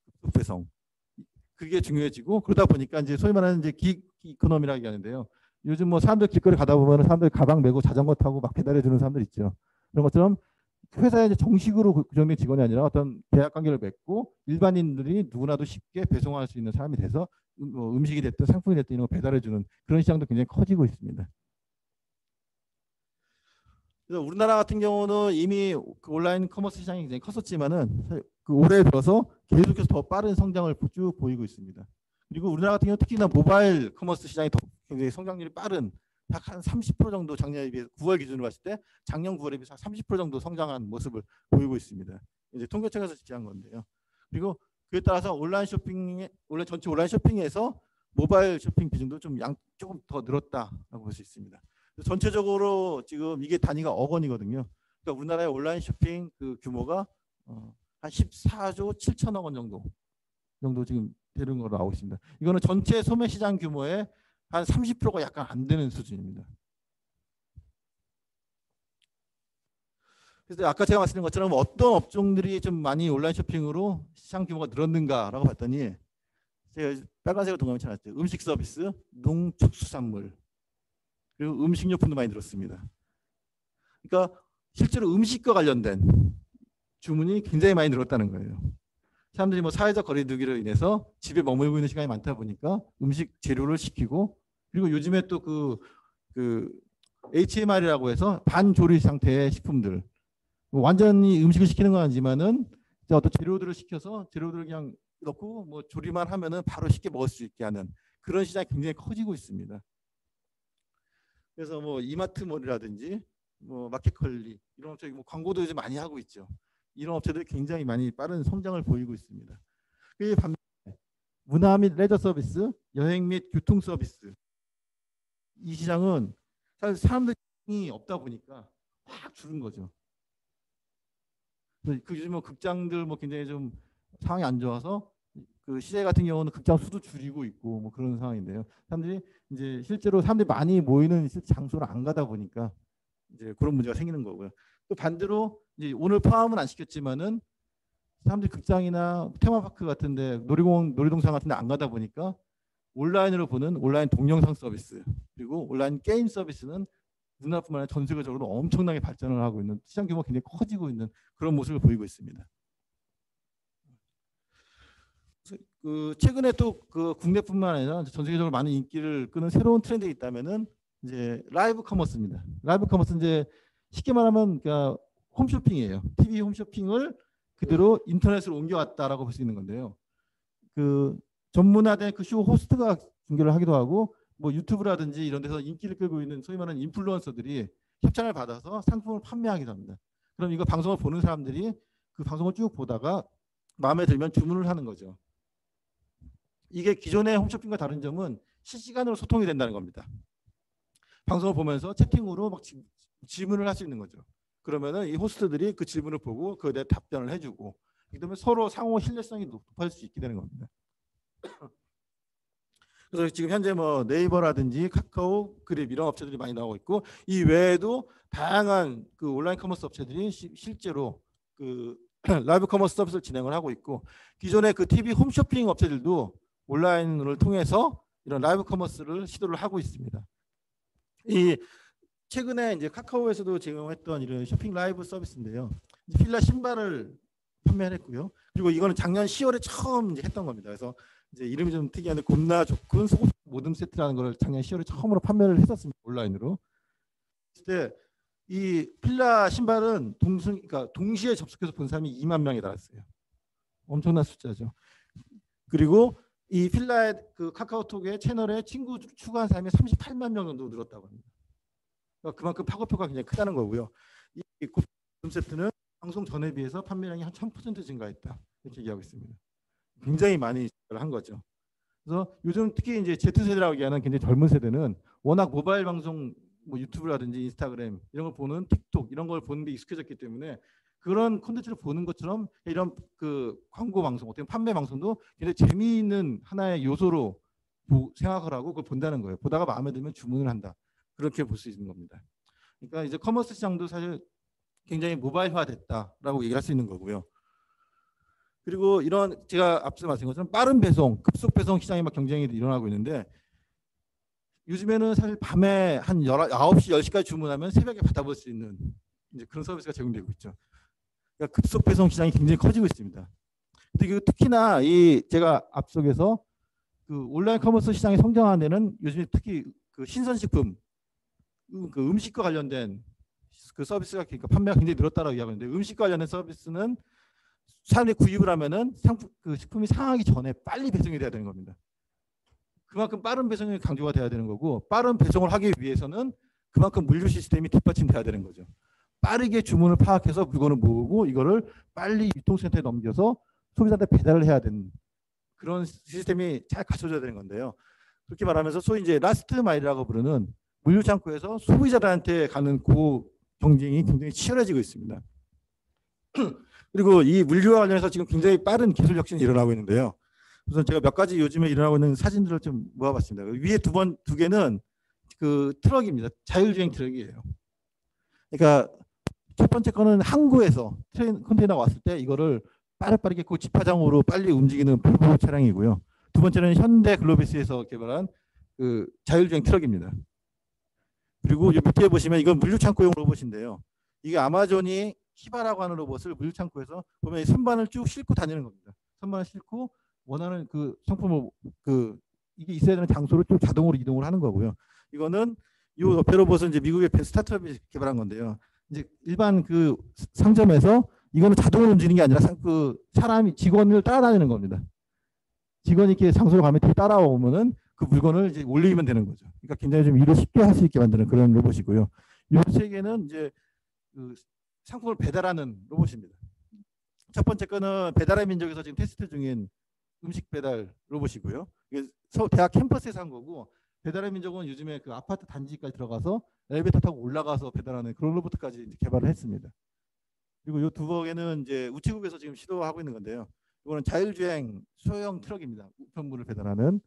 Speaker 2: 급속 배송. 그게 중요해지고 그러다 보니까 이제 소위 말하는 이제 기 이코노미라고 얘기하는데요. 요즘 뭐 사람들 길거리 가다 보면 사람들 가방 메고 자전거 타고 막 배달해 주는 사람들 있죠. 그런 것처럼 회사에 이제 정식으로 고정된 직원이 아니라 어떤 계약 관계를 맺고 일반인들이 누구나도 쉽게 배송할 수 있는 사람이 돼서 음식이 됐든 상품이 됐든 이런 거 배달해 주는 그런 시장도 굉장히 커지고 있습니다. 그래서 우리나라 같은 경우는 이미 그 온라인 커머스 시장이 굉장히 컸었지만은 그 올해 들어서 계속해서 더 빠른 성장을 쭉 보이고 있습니다. 그리고 우리나라 같은 경우 특히나 모바일 커머스 시장이 더 굉장히 성장률이 빠른 약 한 30% 정도 작년에 비해서 9월 기준으로 봤을 때 작년 9월에 비해서 30% 정도 성장한 모습을 보이고 있습니다. 이제 통계청에서 지지한 건데요. 그리고 그에 따라서 원래 전체 온라인 쇼핑에서 모바일 쇼핑 비중도 조금 더 늘었다라고 볼 수 있습니다. 전체적으로 지금 이게 단위가 억 원이거든요. 그러니까 우리나라의 온라인 쇼핑 그 규모가 한 14조 7천억 원 정도 지금 되는 걸로 나오고 있습니다. 이거는 전체 소매 시장 규모의 한 30%가 약간 안 되는 수준입니다. 그래서 아까 제가 말씀드린 것처럼 어떤 업종들이 좀 많이 온라인 쇼핑으로 시장 규모가 늘었는가라고 봤더니 제가 빨간색으로 동그라미 쳐놨죠. 음식 서비스, 농축수산물, 그리고 음식료품도 많이 늘었습니다. 그러니까 실제로 음식과 관련된 주문이 굉장히 많이 늘었다는 거예요. 사람들이 뭐 사회적 거리두기로 인해서 집에 머물고 있는 시간이 많다 보니까 음식 재료를 시키고, 그리고 요즘에 또 그 HMR이라고 해서 반조리 상태의 식품들, 뭐 완전히 음식을 시키는 건 아니지만은 어떤 재료들을 시켜서 재료들을 그냥 넣고 뭐 조리만 하면은 바로 쉽게 먹을 수 있게 하는 그런 시장이 굉장히 커지고 있습니다. 그래서 뭐 이마트몰이라든지 뭐 마켓컬리 이런 업체 뭐 광고도 요즘 많이 하고 있죠. 이런 업체들이 굉장히 많이 빠른 성장을 보이고 있습니다. 그 반면에 문화 및 레저 서비스, 여행 및 교통 서비스, 이 시장은 사실 사람들이 없다 보니까 확 줄은 거죠. 그 요즘 극장들 뭐 굉장히 좀 상황이 안 좋아서 그 시제 같은 경우는 극장 수도 줄이고 있고 뭐 그런 상황인데요. 사람들이 이제 실제로 사람들이 많이 모이는 장소를 안 가다 보니까 이제 그런 문제가 생기는 거고요. 또 반대로 이제 오늘 포함은 안 시켰지만은 사람들이 극장이나 테마파크 같은데 놀이동산 같은데 안 가다 보니까 온라인으로 보는 온라인 동영상 서비스, 그리고 온라인 게임 서비스는 우리나라뿐만 아니라 전 세계적으로 엄청나게 발전을 하고 있는, 시장 규모가 굉장히 커지고 있는 그런 모습을 보이고 있습니다. 그 최근에 또 그 국내뿐만 아니라 전 세계적으로 많은 인기를 끄는 새로운 트렌드가 있다면은 이제 라이브 커머스입니다. 라이브 커머스 이제 쉽게 말하면 그러니까 홈쇼핑이에요. TV 홈쇼핑을 그대로 인터넷으로 옮겨왔다라고 볼 수 있는 건데요. 그 전문화된 그 쇼 호스트가 중계를 하기도 하고 뭐 유튜브라든지 이런 데서 인기를 끌고 있는 소위 말하는 인플루언서들이 협찬을 받아서 상품을 판매하기도 합니다. 그럼 이거 방송을 보는 사람들이 그 방송을 쭉 보다가 마음에 들면 주문을 하는 거죠. 이게 기존의 홈쇼핑과 다른 점은 실시간으로 소통이 된다는 겁니다. 방송을 보면서 채팅으로 막 질문을 할 수 있는 거죠. 그러면은 이 호스트들이 그 질문을 보고 그에 대해 답변을 해주고, 그다음에 서로 상호 신뢰성이 높아질 수 있게 되는 겁니다. 그래서 지금 현재 뭐 네이버라든지 카카오, 그립 이런 업체들이 많이 나오고 있고, 이 외에도 다양한 그 온라인 커머스 업체들이 실제로 그 라이브 커머스 서비스를 진행을 하고 있고, 기존의 그 TV 홈쇼핑 업체들도 온라인을 통해서 이런 라이브 커머스를 시도를 하고 있습니다. 이 최근에 이제 카카오에서도 제공했던 이런 쇼핑 라이브 서비스인데요. 필라 신발을 판매했고요. 그리고 이거는 작년 10월에 처음 이제 했던 겁니다. 그래서 이제 이름이 좀 특이한데 곰나 좋군 속옷 모듬 세트라는 걸 작년 10월에 처음으로 판매를 했었습니다. 온라인으로. 그때 이 필라 신발은 그러니까 동시에 접속해서 본 사람이 2만 명이 달았어요. 엄청난 숫자죠. 그리고 이 필라의 그 카카오톡의 채널에 친구 추가한 사람이 38만 명 정도 늘었다고 합니다. 그러니까 그만큼 파급효과가 굉장히 크다는 거고요. 이 곰 세트는 방송 전에 비해서 판매량이 한 1000% 증가했다, 이렇게 얘기하고 있습니다. 굉장히 많이 한 거죠. 그래서 요즘 특히 이제 Z세대라고 얘기하는 굉장히 젊은 세대는 워낙 모바일 방송, 뭐 유튜브라든지 인스타그램 이런 걸 보는, 틱톡 이런 걸 보는 데 익숙해졌기 때문에 그런 콘텐츠를 보는 것처럼 이런 그 광고 방송, 어떻게 판매 방송도 굉장히 재미있는 하나의 요소로 생각을 하고 그걸 본다는 거예요. 보다가 마음에 들면 주문을 한다, 그렇게 볼 수 있는 겁니다. 그러니까 이제 커머스 시장도 사실 굉장히 모바일화 됐다라고 얘기할 수 있는 거고요. 그리고 이런 제가 앞서 말씀드린 것처럼 빠른 배송, 급속 배송 시장이 막 경쟁이 일어나고 있는데, 요즘에는 사실 밤에 한 9시, 10시까지 주문하면 새벽에 받아볼 수 있는 이제 그런 서비스가 제공되고 있죠. 그러니까 급속 배송 시장이 굉장히 커지고 있습니다. 근데 특히나 이 제가 앞서서 그 온라인 커머스 시장이 성장하는 데는 요즘에 특히 그 신선식품, 그 음식과 관련된 그 서비스가, 그러니까 판매가 굉장히 늘었다라고 이야기하는데, 음식과 관련된 서비스는 사람들이 구입을 하면은 그 식품이 상하기 전에 빨리 배송이 돼야 되는 겁니다. 그만큼 빠른 배송이 강조가 돼야 되는 거고, 빠른 배송을 하기 위해서는 그만큼 물류 시스템이 뒷받침돼야 되는 거죠. 빠르게 주문을 파악해서 물건을 모으고 이거를 빨리 유통센터에 넘겨서 소비자한테 배달을 해야 되는 그런 시스템이 잘 갖춰져야 되는 건데요. 그렇게 말하면서 소위 이제 라스트 마일이라고 부르는 물류 창고에서 소비자들한테 가는 그 경쟁이 굉장히 치열해지고 있습니다. 그리고 이 물류와 관련해서 지금 굉장히 빠른 기술 혁신이 일어나고 있는데요. 우선 제가 몇 가지 요즘에 일어나고 있는 사진들을 좀 모아봤습니다. 위에 두 개는 그 트럭입니다. 자율주행 트럭이에요. 그러니까 첫 번째 거는 항구에서 컨테이너가 왔을 때 이거를 빠르게 그 집화장으로 빨리 움직이는 볼보 차량이고요. 두 번째는 현대 글로비스에서 개발한 그 자율주행 트럭입니다. 그리고 이 밑에 보시면 이건 물류창고용 로봇인데요. 이게 아마존이 히바라고 하는 로봇을 물류창고에서 보면 선반을 쭉 싣고 다니는 겁니다. 선반을 싣고 원하는 그 상품을 이게 있어야 되는 장소로 쭉 자동으로 이동을 하는 거고요. 이거는 이 옆에 로봇은 이제 미국의 스타트업이 개발한 건데요. 이제 일반 그 상점에서 이거는 자동으로 움직이는 게 아니라 그 사람이 직원을 따라다니는 겁니다. 직원이 이렇게 장소로 가면 뒤에 따라오면은 그 물건을 이제 올리면 되는 거죠. 그러니까 굉장히 좀 일을 쉽게 할 수 있게 만드는 그런 로봇이고요. 이 세 개는 이제 그 상품을 배달하는 로봇입니다. 첫 번째 거는 배달의 민족에서 지금 테스트 중인 음식 배달 로봇이고요. 이게 대학 캠퍼스에서 한 거고, 배달의 민족은 요즘에 그 아파트 단지까지 들어가서 엘리베이터 타고 올라가서 배달하는 그런 로봇까지 개발을 했습니다. 그리고 이 두 개는 이제 우체국에서 지금 시도하고 있는 건데요. 이거는 자율주행 소형 트럭입니다. 우편물을 배달하는.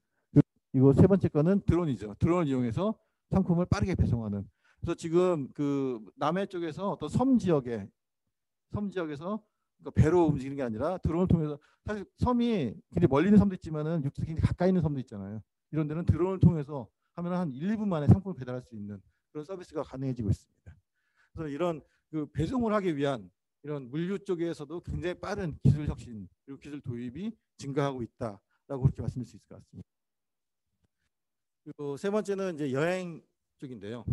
Speaker 2: 이거 세 번째 거는 드론이죠. 드론을 이용해서 상품을 빠르게 배송하는. 그래서 지금 그 남해 쪽에서 어떤 섬 지역에서 그러니까 배로 움직이는 게 아니라 드론을 통해서, 사실 섬이 굉장히 멀리 있는 섬도 있지만은 육지에 굉장히 가까이 있는 섬도 있잖아요. 이런 데는 드론을 통해서 하면 한 1, 2분 만에 상품을 배달할 수 있는 그런 서비스가 가능해지고 있습니다. 그래서 이런 그 배송을 하기 위한 이런 물류 쪽에서도 굉장히 빠른 기술 혁신 그리고 기술 도입이 증가하고 있다라고 그렇게 말씀드릴 수 있을 것 같습니다. 그리고 세 번째는 이제 여행 쪽인데요.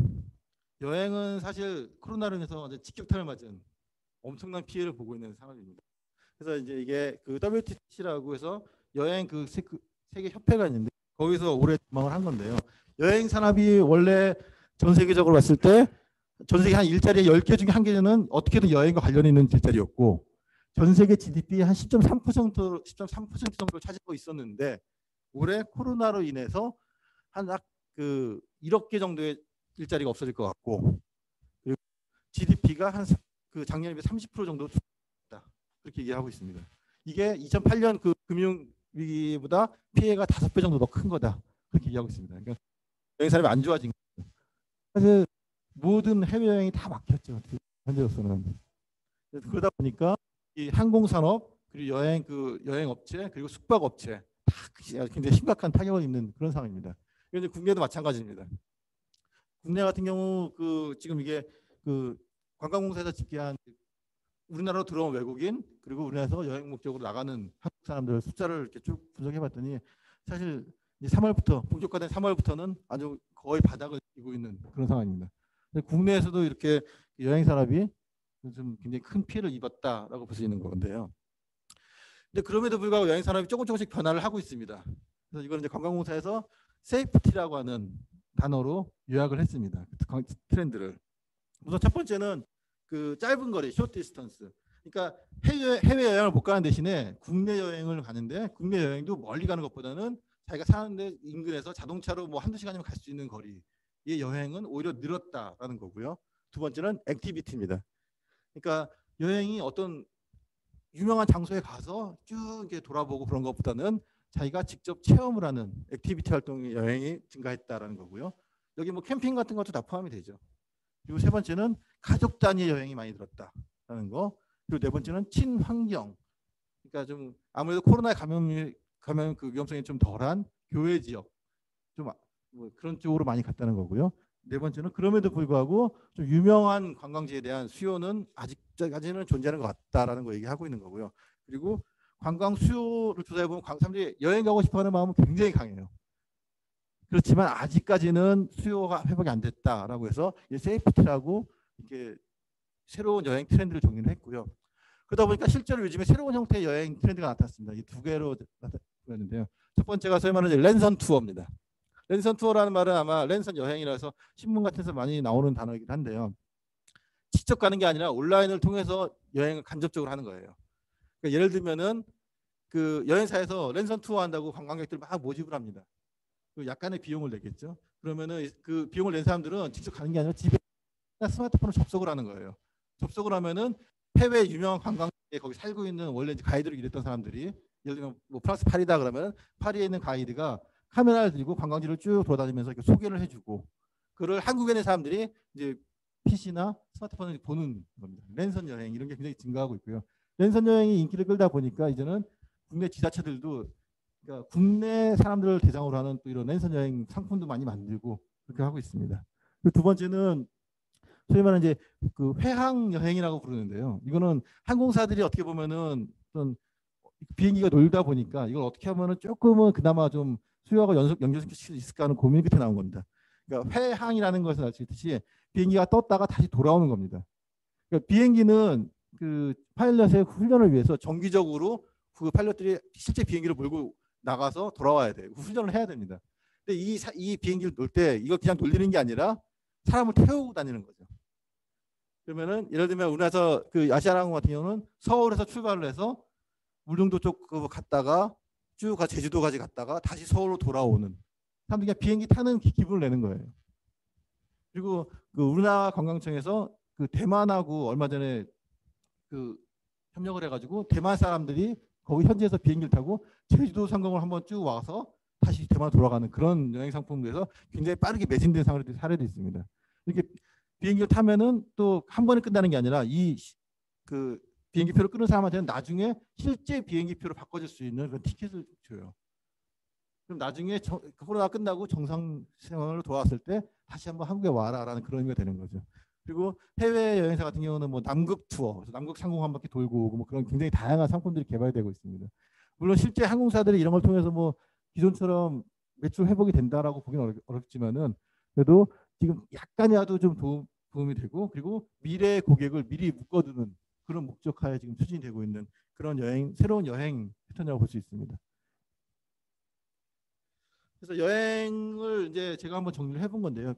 Speaker 2: 여행은 사실 코로나로 인해서 이제 직격탄을 맞은 엄청난 피해를 보고 있는 상황입니다. 그래서 이제 이게 그 WTC라고 해서 여행 그 세계 협회가 있는데 거기서 올해 전망을 한 건데요. 여행 산업이 원래 전 세계적으로 봤을 때 전 세계 한 일자리 10개 중에 한 개는 어떻게든 여행과 관련 있는 일자리였고, 전 세계 GDP 한 10.3% 정도를 차지하고 있었는데, 올해 코로나로 인해서 한 그 1억 개 정도의 일자리가 없어질 것 같고, 그리고 GDP가 한 그 작년에 비해 30% 정도 줄었다, 그렇게 얘기하고 있습니다. 이게 2008년 그 금융 위기보다 피해가 5배 정도 더 큰 거다, 그렇게 얘기하고 있습니다. 그러니까 여행 산업이 안 좋아진 거죠. 사실 모든 해외 여행이 다 막혔죠, 현재로서는. 그러다 보니까 이 항공 산업 그리고 여행 업체 그리고 숙박 업체 다 굉장히 심각한 타격을 입는 그런 상황입니다. 이제 국내도 마찬가지입니다. 국내 같은 경우 그 지금 이게 그 관광공사에서 집계한 우리나라로 들어온 외국인 그리고 우리나라에서 여행 목적으로 나가는 한국 사람들 숫자를 이렇게 쭉 분석해봤더니 사실 이제 3월부터 본격화된 3월부터는 아주 거의 바닥을 치고 있는 그런 상황입니다. 국내에서도 이렇게 여행 산업이 좀 굉장히 큰 피해를 입었다라고 볼 수 있는 건데요. 근데 그럼에도 불구하고 여행 산업이 조금씩 변화를 하고 있습니다. 그래서 이거는 이제 관광공사에서 세이프티라고 하는 단어로 요약을 했습니다. 트렌드를. 우선 첫 번째는 그 짧은 거리, 숏 디스턴스. 그러니까 해외 여행을 못 가는 대신에 국내 여행을 가는데, 국내 여행도 멀리 가는 것보다는 자기가 사는데 인근에서 자동차로 뭐 한두 시간이면 갈 수 있는 거리의 여행은 오히려 늘었다라는 거고요. 두 번째는 액티비티입니다. 그러니까 여행이 어떤 유명한 장소에 가서 쭉 이렇게 돌아보고 그런 것보다는 자기가 직접 체험을 하는 액티비티 활동의 여행이 증가했다라는 거고요. 여기 뭐 캠핑 같은 것도 다 포함이 되죠. 그리고 세 번째는 가족 단위 여행이 많이 늘었다라는 거. 그리고 네 번째는 친환경. 그러니까 좀 아무래도 코로나에 감염 그 위험성이 좀 덜한 교외 지역 좀 뭐 그런 쪽으로 많이 갔다는 거고요. 네 번째는 그럼에도 불구하고 좀 유명한 관광지에 대한 수요는 아직까지는 존재하는 것 같다라는 거 얘기하고 있는 거고요. 그리고 관광 수요를 조사해 보면 사람들이 여행 가고 싶어하는 마음은 굉장히 강해요. 그렇지만 아직까지는 수요가 회복이 안 됐다라고 해서 세이프티라고 이렇게 새로운 여행 트렌드를 정리를 했고요. 그러다 보니까 실제로 요즘에 새로운 형태의 여행 트렌드가 나타났습니다. 이 두 개로 나타났는데요. 첫 번째가 소위 말하는 랜선 투어입니다. 랜선 투어라는 말은 아마 랜선 여행이라서 신문 같은 데서 많이 나오는 단어이긴 한데요. 직접 가는 게 아니라 온라인을 통해서 여행을 간접적으로 하는 거예요. 그러니까 예를 들면은 그 여행사에서 랜선 투어 한다고 관광객들 막 모집을 합니다. 그 약간의 비용을 내겠죠. 그러면은 그 비용을 낸 사람들은 직접 가는 게 아니라 집에 스마트폰으로 접속을 하는 거예요. 접속을 하면은 해외 유명한 관광지에 거기 살고 있는 원래 이제 가이드로 일했던 사람들이 예를 들면 뭐 프랑스 파리다 그러면 파리에 있는 가이드가 카메라를 들고 관광지를 쭉 돌아다니면서 이렇게 소개를 해주고 그걸 한국에 있는 사람들이 이제 PC나 스마트폰을 보는 겁니다. 랜선 여행 이런 게 굉장히 증가하고 있고요. 랜선 여행이 인기를 끌다 보니까 이제는 국내 지자체들도 그러니까 국내 사람들을 대상으로 하는 또 이런 랜선 여행 상품도 많이 만들고 그렇게 하고 있습니다. 그리고 두 번째는 소위 말하는 이제 그 회항 여행이라고 부르는데요. 이거는 항공사들이 어떻게 보면은 어떤 비행기가 놀다 보니까 이걸 어떻게 하면은 조금은 그나마 좀 수요하고 연결시킬 수 있을까 하는 고민 끝에 나온 겁니다. 그러니까 회항이라는 것을 알 수 있듯이 비행기가 떴다가 다시 돌아오는 겁니다. 그러니까 비행기는 그 파일럿의 훈련을 위해서 정기적으로 그 파일럿들이 실제 비행기를 몰고 나가서 돌아와야 돼요. 훈련을 해야 됩니다. 근데 이 비행기를 놀 때 이거 그냥 돌리는 게 아니라 사람을 태우고 다니는 거죠. 그러면은 예를 들면 우리나라 그 아시아나항공 같은 경우는 서울에서 출발을 해서 울릉도 쪽 갔다가 쭉 제주도까지 갔다가 다시 서울로 돌아오는 사람들이 그냥 비행기 타는 기분을 내는 거예요. 그리고 그 우리나라 관광청에서 그 대만하고 얼마 전에 그 협력을 해가지고 대만 사람들이 거기 현지에서 비행기를 타고 제주도 상공을 한번 쭉 와서 다시 대만 돌아가는 그런 여행 상품에서 굉장히 빠르게 매진된 사례도 있습니다. 이렇게 비행기를 타면은 또 한 번에 끝나는 게 아니라 이 그 비행기표를 끊은 사람한테는 나중에 실제 비행기표로 바꿔줄 수 있는 그런 티켓을 줘요. 그럼 나중에 코로나 끝나고 정상 생활로 돌아왔을 때 다시 한번 한국에 와라라는 그런 의미가 되는 거죠. 그리고 해외 여행사 같은 경우는 뭐 남극 투어, 남극 상공 한 바퀴 돌고 오고 뭐 그런 굉장히 다양한 상품들이 개발되고 있습니다. 물론 실제 항공사들이 이런 걸 통해서 뭐 기존처럼 매출 회복이 된다라고 보기는 어렵지만은 그래도 지금 약간이라도 좀 도움이 되고 그리고 미래의 고객을 미리 묶어두는 그런 목적하에 지금 추진이 되고 있는 그런 새로운 여행 패턴이라고 볼 수 있습니다. 그래서 여행을 이제 제가 한번 정리를 해본 건데요.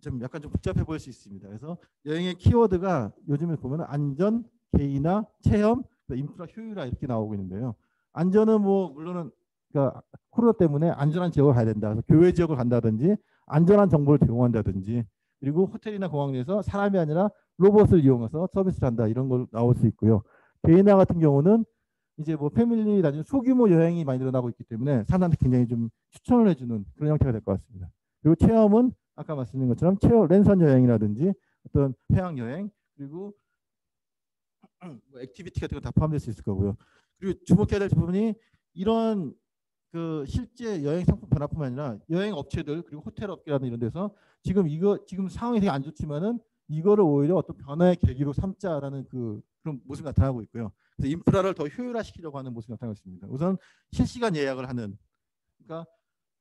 Speaker 2: 좀 약간 좀 복잡해 보일 수 있습니다. 그래서 여행의 키워드가 요즘에 보면 안전, 개인화, 체험, 인프라 효율화 이렇게 나오고 있는데요. 안전은 뭐 물론은 그러니까 코로나 때문에 안전한 지역을 가야 된다. 그래서 교외 지역을 간다든지 안전한 정보를 제공한다든지 그리고 호텔이나 공항 내에서 사람이 아니라 로봇을 이용해서 서비스를 한다. 이런 걸 나올 수 있고요. 개인화 같은 경우는 이제 뭐 패밀리 나중에 소규모 여행이 많이 늘어나고 있기 때문에 사람한테 굉장히 좀 추천을 해주는 그런 형태가 될 것 같습니다. 그리고 체험은 아까 말씀드린 것처럼 랜선 여행이라든지 어떤 해양 여행 그리고 뭐 액티비티 같은 거 다 포함될 수 있을 거고요. 그리고 주목해야 될 부분이 이런 그 실제 여행 상품 변화뿐만 아니라 여행 업체들 그리고 호텔 업계라든 이런 데서 지금 상황이 되게 안 좋지만은 이거를 오히려 어떤 변화의 계기로 삼자라는 그런 모습이 나타나고 있고요. 그래서 인프라를 더 효율화시키려고 하는 모습이 나타나고 있습니다. 우선 실시간 예약을 하는 그러니까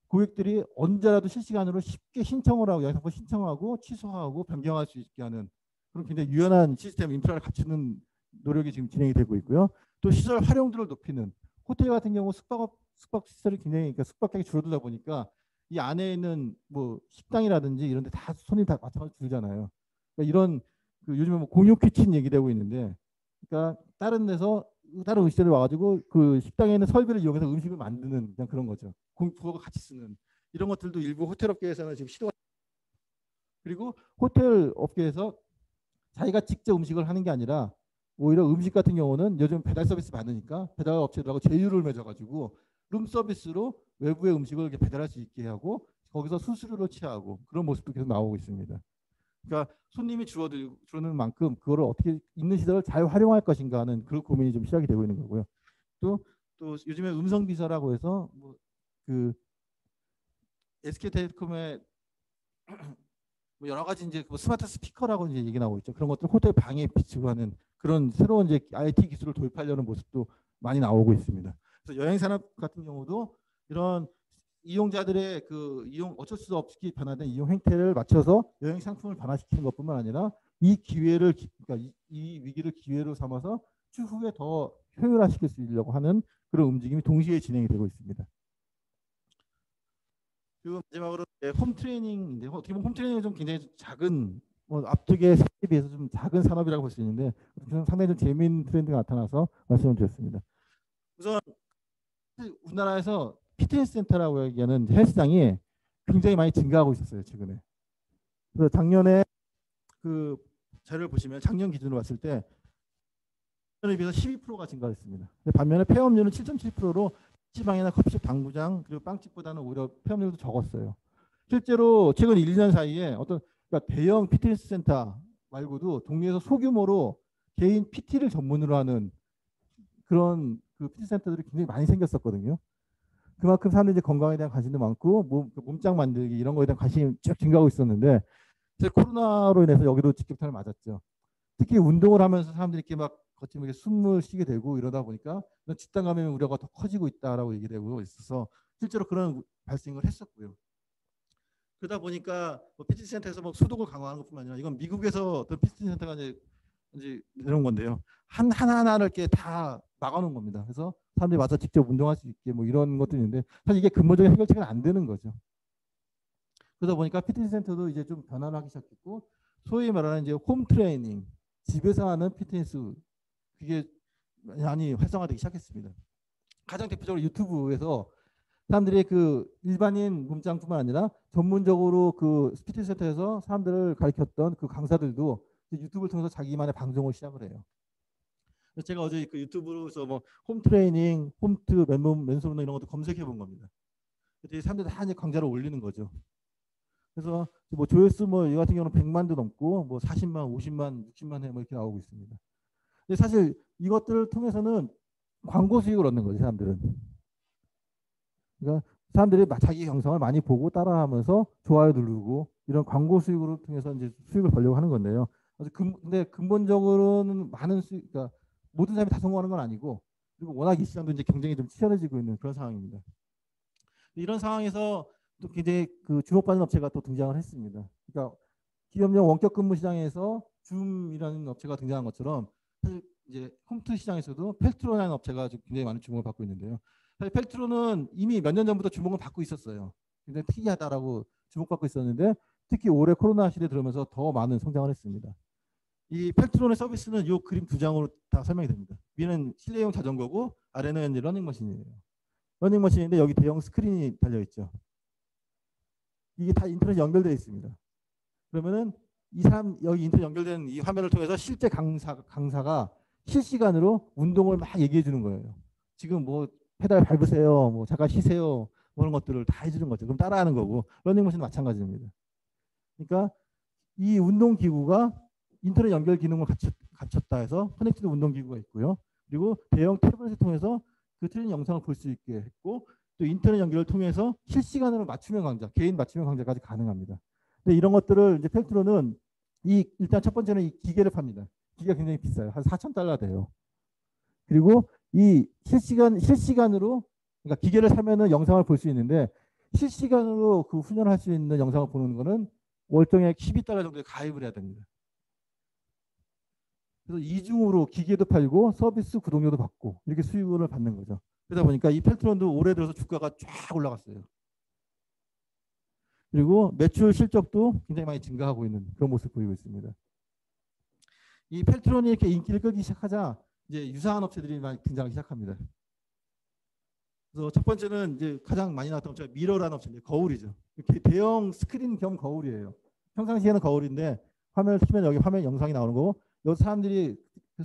Speaker 2: 고객들이 언제라도 실시간으로 쉽게 신청을 하고 여행 상품 신청하고 취소하고 변경할 수 있게 하는 그런 굉장히 유연한 시스템 인프라를 갖추는 노력이 지금 진행이 되고 있고요. 또 시설 활용도를 높이는 호텔 같은 경우 숙박 시설이 굉장히 그러니까 숙박객이 줄어들다 보니까 이 안에 있는 뭐 식당이라든지 이런 데 다 손이 다 마찬가지로 줄잖아요. 그러니까 이런 요즘에 뭐 공유 키친 얘기되고 있는데 그러니까 다른 데서 다른 음식점에 와가지고 그 식당에 있는 설비를 이용해서 음식을 만드는 그냥 그런 거죠. 부엌을 같이 쓰는 이런 것들도 일부 호텔 업계에서는 지금 시도가 그리고 호텔 업계에서 자기가 직접 음식을 하는 게 아니라 오히려 음식 같은 경우는 요즘 배달 서비스 많으니까 배달 업체들하고 제휴를 맺어가지고 룸 서비스로 외부의 음식을 이렇게 배달할 수 있게 하고 거기서 수수료를 취하고 그런 모습도 계속 나오고 있습니다. 그러니까 손님이 줄어드는 만큼 그거를 어떻게 있는 시설을 잘 활용할 것인가 하는 그런 고민이 좀 시작이 되고 있는 거고요. 또 요즘에 음성 비서라고 해서 뭐 그 SK텔레콤의 뭐 여러 가지 이제 뭐 스마트 스피커라고 이제 얘기 나오고 있죠. 그런 것들 호텔 방에 비치고 하는 그런 새로운 이제 IT 기술을 도입하려는 모습도 많이 나오고 있습니다. 그래서 여행 산업 같은 경우도 이런 이용자들의 어쩔 수 없이 변화된 이용 행태를 맞춰서 여행 상품을 변화시키는 것뿐만 아니라 이 기회를 그러니까 이 위기를 기회로 삼아서 추후에 더 효율화시킬 수 있려고 하는 그런 움직임이 동시에 진행이 되고 있습니다. 그리고 마지막으로 홈 트레이닝인데 어떻게 보면 홈 트레이닝은 좀 굉장히 작은 뭐 앞쪽에 산업에 비해서 좀 작은 산업이라고 볼 수 있는데 상당히 좀 재미있는 트렌드가 나타나서 말씀을 드렸습니다. 우선 우리나라에서 피트니스 센터라고 얘기하는 헬스장이 굉장히 많이 증가하고 있었어요, 최근에. 그래서 작년에 그 자료를 보시면 작년 기준으로 봤을 때 전에 비해서 12%가 증가했습니다. 반면에 폐업률은 7.7%로 PC방이나 커피숍 당구장 그리고 빵집보다는 오히려 폐업률도 적었어요. 실제로 최근 1, 2년 사이에 어떤 그러니까 대형 피트니스 센터 말고도 동네에서 소규모로 개인 PT를 전문으로 하는 그런 그 피트니스 센터들이 굉장히 많이 생겼었거든요. 그만큼 사람들이 이제 건강에 대한 관심도 많고 몸짱 만들기 이런 거에 대한 관심이 쭉 증가하고 있었는데 이제 코로나로 인해서 여기도 직격탄을 맞았죠. 특히 운동을 하면서 사람들이 이렇게 막 거침없이 숨을 쉬게 되고 이러다 보니까 집단 감염의 우려가 더 커지고 있다라고 얘기되고 있어서 실제로 그런 발생을 했었고요. 그러다 보니까 뭐 피트니스 센터에서 뭐 소독을 강화하는 것뿐만 아니라 이건 미국에서 어떤 피트니스 센터가 이제 내놓은 건데요. 하나하나를 이렇게 다 막아놓은 겁니다. 그래서 사람들이 와서 직접 운동할 수 있게 뭐 이런 것도 있는데 사실 이게 근본적인 해결책은 안 되는 거죠. 그러다 보니까 피트니스 센터도 이제 좀 변화를 하기 시작했고 소위 말하는 이제 홈 트레이닝 집에서 하는 피트니스 그게 많이 활성화되기 시작했습니다. 가장 대표적으로 유튜브에서 사람들이 그 일반인 몸짱뿐만 아니라 전문적으로 그 피트니스 센터에서 사람들을 가르쳤던 그 강사들도 유튜브를 통해서 자기만의 방송을 시작을 해요. 그래서 제가 어제 그 유튜브에서 뭐 홈 트레이닝, 홈트 맨몸 맨손 운동 이런 것도 검색해 본 겁니다. 그랬더니 사람들이 다 이제 강좌를 올리는 거죠. 그래서 뭐 조회수 뭐 이 같은 경우는 100만도 넘고 뭐 40만, 50만, 60만 회 뭐 이렇게 나오고 있습니다. 근데 사실 이것들을 통해서는 광고 수익을 얻는 거죠, 사람들은. 그러니까 사람들이 자기 영상을 많이 보고 따라하면서 좋아요 누르고 이런 광고 수익을 통해서 이제 수익을 벌려고 하는 건데요. 근데 근본적으로는 많은 수익, 그러니까 모든 사람이 다 성공하는 건 아니고 그리고 워낙 이 시장도 이제 경쟁이 좀 치열해지고 있는 그런 상황입니다. 이런 상황에서 또 굉장히 그 주목받는 업체가 또 등장을 했습니다. 그러니까 기업용 원격 근무 시장에서 줌이라는 업체가 등장한 것처럼 사실 이제 홈트 시장에서도 펠트로라는 업체가 굉장히 많은 주목을 받고 있는데요. 사실 펠트로는 이미 몇 년 전부터 주목을 받고 있었어요. 굉장히 특이하다라고 주목받고 있었는데 특히 올해 코로나 시대에 들어오면서 더 많은 성장을 했습니다. 이 펠트론의 서비스는 이 그림 두 장으로 다 설명이 됩니다. 위는 실내용 자전거고 아래는 이제 러닝머신이에요. 러닝머신인데 여기 대형 스크린이 달려 있죠. 이게 다 인터넷 연결되어 있습니다. 그러면은 이 사람 여기 인터넷 연결된 이 화면을 통해서 실제 강사가 실시간으로 운동을 막 얘기해 주는 거예요. 지금 뭐 페달 밟으세요, 뭐 잠깐 쉬세요, 뭐 그런 것들을 다 해주는 거죠. 그럼 따라하는 거고 러닝머신은 마찬가지입니다. 그러니까 이 운동 기구가 인터넷 연결 기능을 갖췄다 해서 커넥티드 운동 기구가 있고요. 그리고 대형 태블릿을 통해서 그 트레이닝 영상을 볼 수 있게 했고 또 인터넷 연결을 통해서 실시간으로 맞춤형 강좌, 개인 맞춤형 강좌까지 가능합니다. 근데 이런 것들을 이제 펠트로는 일단 첫 번째는 이 기계를 팝니다. 기계가 굉장히 비싸요. 한 4,000달러 돼요. 그리고 이 실시간으로 그러니까 기계를 사면은 영상을 볼 수 있는데 실시간으로 그 훈련할 수 있는 영상을 보는 거는 월정액 12달러 정도에 가입을 해야 됩니다. 그래서 이중으로 기계도 팔고 서비스 구독료도 받고 이렇게 수익을 받는 거죠. 그러다 보니까 이 펠트론도 올해 들어서 주가가 쫙 올라갔어요. 그리고 매출 실적도 굉장히 많이 증가하고 있는 그런 모습을 보이고 있습니다. 이 펠트론이 이렇게 인기를 끌기 시작하자 이제 유사한 업체들이 많이 등장하기 시작합니다. 그래서 첫 번째는 이제 가장 많이 나왔던 업체가 미러라는 업체인데 거울이죠. 이렇게 대형 스크린 겸 거울이에요. 평상시에는 거울인데 화면을 키면 여기 화면 영상이 나오는 거고 여기 사람들이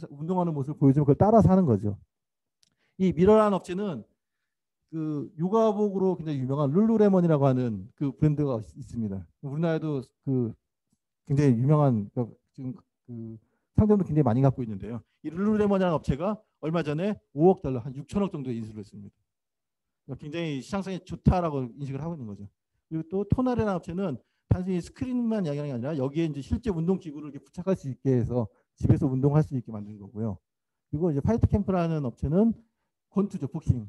Speaker 2: 운동하는 모습을 보여주면 그걸 따라서 하는 거죠. 이 미러라는 업체는 그 요가복으로 굉장히 유명한 룰루레몬이라고 하는 그 브랜드가 있습니다. 우리나라에도 그 굉장히 유명한 지금 그 상점도 굉장히 많이 갖고 있는데요. 이 룰루레몬이라는 업체가 얼마 전에 5억 달러, 한 6천억 정도 인수를 했습니다. 굉장히 시장성이 좋다라고 인식을 하고 있는 거죠. 그리고 또 토나레라는 업체는 단순히 스크린만 양양이 아니라 여기에 이제 실제 운동 기구를 이렇게 부착할 수 있게 해서 집에서 운동할 수 있게 만든 거고요. 그리고 이제 파이트 캠프라는 업체는 권투죠, 복싱.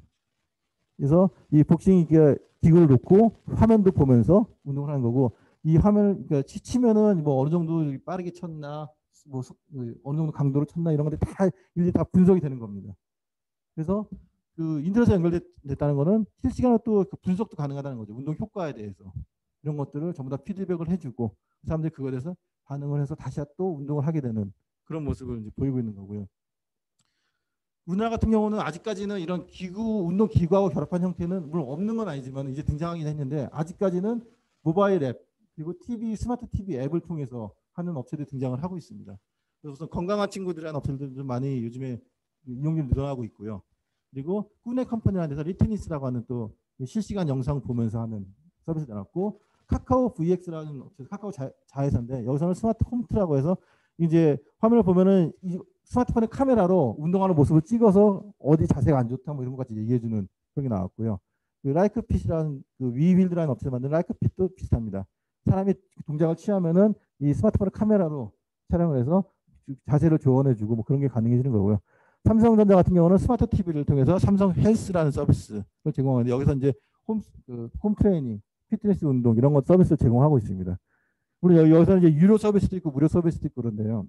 Speaker 2: 그래서 이 복싱 기구를 놓고 화면도 보면서 운동을 하는 거고 이 화면을 그러니까 치면은 뭐 어느 정도 빠르게 쳤나 뭐 어느 정도 강도로 쳤나 이런 것들 다 일일이 다 분석이 되는 겁니다. 그래서 그 인터넷에 연결됐다는 거는 실시간으로 또 그 분석도 가능하다는 거죠. 운동 효과에 대해서 이런 것들을 전부 다 피드백을 해주고 사람들이 그거에 대해서 반응을 해서 다시 또 운동을 하게 되는 그런 모습을 이제 보이고 있는 거고요. 우리나라 같은 경우는 아직까지는 이런 기구, 운동 기구하고 결합한 형태는 물론 없는 건 아니지만 이제 등장하긴 했는데 아직까지는 모바일 앱 그리고 TV, 스마트 TV 앱을 통해서 하는 업체들이 등장을 하고 있습니다. 그래서 우선 건강한 친구들이라는 업체들도 좀 많이 요즘에 이용률이 늘어나고 있고요. 그리고 꾸네 컴퍼니라는 데서 리트니스라고 하는 또 실시간 영상 보면서 하는 서비스 내놨고 카카오 VX라는 업체, 카카오 자회사인데 여기서는 스마트 홈트라고 해서 이제 화면을 보면은 이 스마트폰의 카메라로 운동하는 모습을 찍어서 어디 자세가 안 좋다 뭐 이런 것 같이 얘기해주는 그런 게 나왔고요. 그 라이크핏이라는 그 위윌드라는 업체가 만든 라이크핏도 비슷합니다. 사람이 동작을 취하면은 이 스마트폰의 카메라로 촬영을 해서 자세를 조언해주고 뭐 그런 게 가능해지는 거고요. 삼성전자 같은 경우는 스마트 TV를 통해서 삼성 헬스라는 서비스를 제공하는데 여기서 이제 홈 트레이닝, 피트니스 운동 이런 것 서비스를 제공하고 있습니다. 우리 여기서 이제 유료 서비스도 있고 무료 서비스도 있고 그런데요.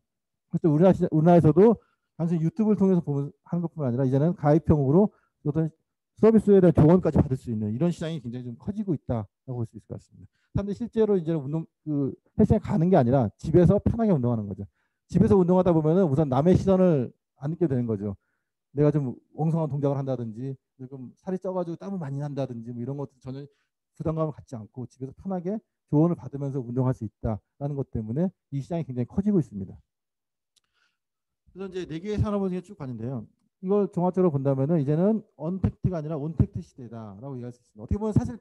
Speaker 2: 그래서 우리나라에서도 단순히 유튜브를 통해서 보면 하는 것뿐만 아니라 이제는 가입형으로 어떤 서비스에 대한 조언까지 받을 수 있는 이런 시장이 굉장히 좀 커지고 있다고 볼 수 있을 것 같습니다. 사람들이 실제로 이제 운동 헬스장에 가는 게 아니라 집에서 편하게 운동하는 거죠. 집에서 운동하다 보면은 우선 남의 시선을 안 느끼게 되는 거죠. 내가 좀 엉성한 동작을 한다든지 조금 살이 쪄가지고 땀을 많이 난다든지 뭐 이런 것도 전혀 부담감을 갖지 않고 집에서 편하게 조언을 받으면서 운동할 수 있다라는 것 때문에 이 시장이 굉장히 커지고 있습니다. 그래서 이제 네 개의 산업을 쭉 봤는데요. 이걸 종합적으로 본다면은 이제는 언택트가 아니라 온택트 시대다라고 얘기할 수 있습니다. 어떻게 보면 사실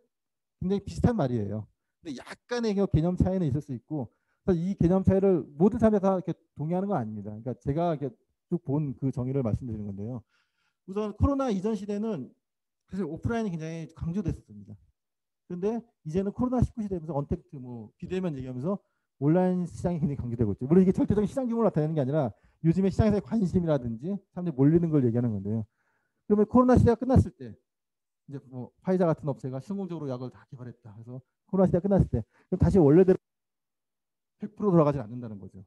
Speaker 2: 굉장히 비슷한 말이에요. 근데 약간의 개념 차이는 있을 수 있고, 이 개념 차이를 모든 사람이 다 이렇게 동의하는 건 아닙니다. 그러니까 제가 이렇게 쭉 본 그 정의를 말씀드리는 건데요. 우선 코로나 이전 시대는 사실 오프라인이 굉장히 강조됐습니다. 그런데 이제는 코로나19 시대면서 언택트 뭐 비대면 얘기하면서 온라인 시장이 굉장히 강조되고 있죠. 물론 이게 절대적인 시장 규모를 나타내는 게 아니라 요즘에 시장에서의 관심이라든지 사람들이 몰리는 걸 얘기하는 건데요. 그러면 코로나 시대가 끝났을 때 이제 뭐 화이자 같은 업체가 성공적으로 약을 다 개발했다. 그래서 코로나 시대가 끝났을 때 그럼 다시 원래대로 100% 돌아가지 않는다는 거죠.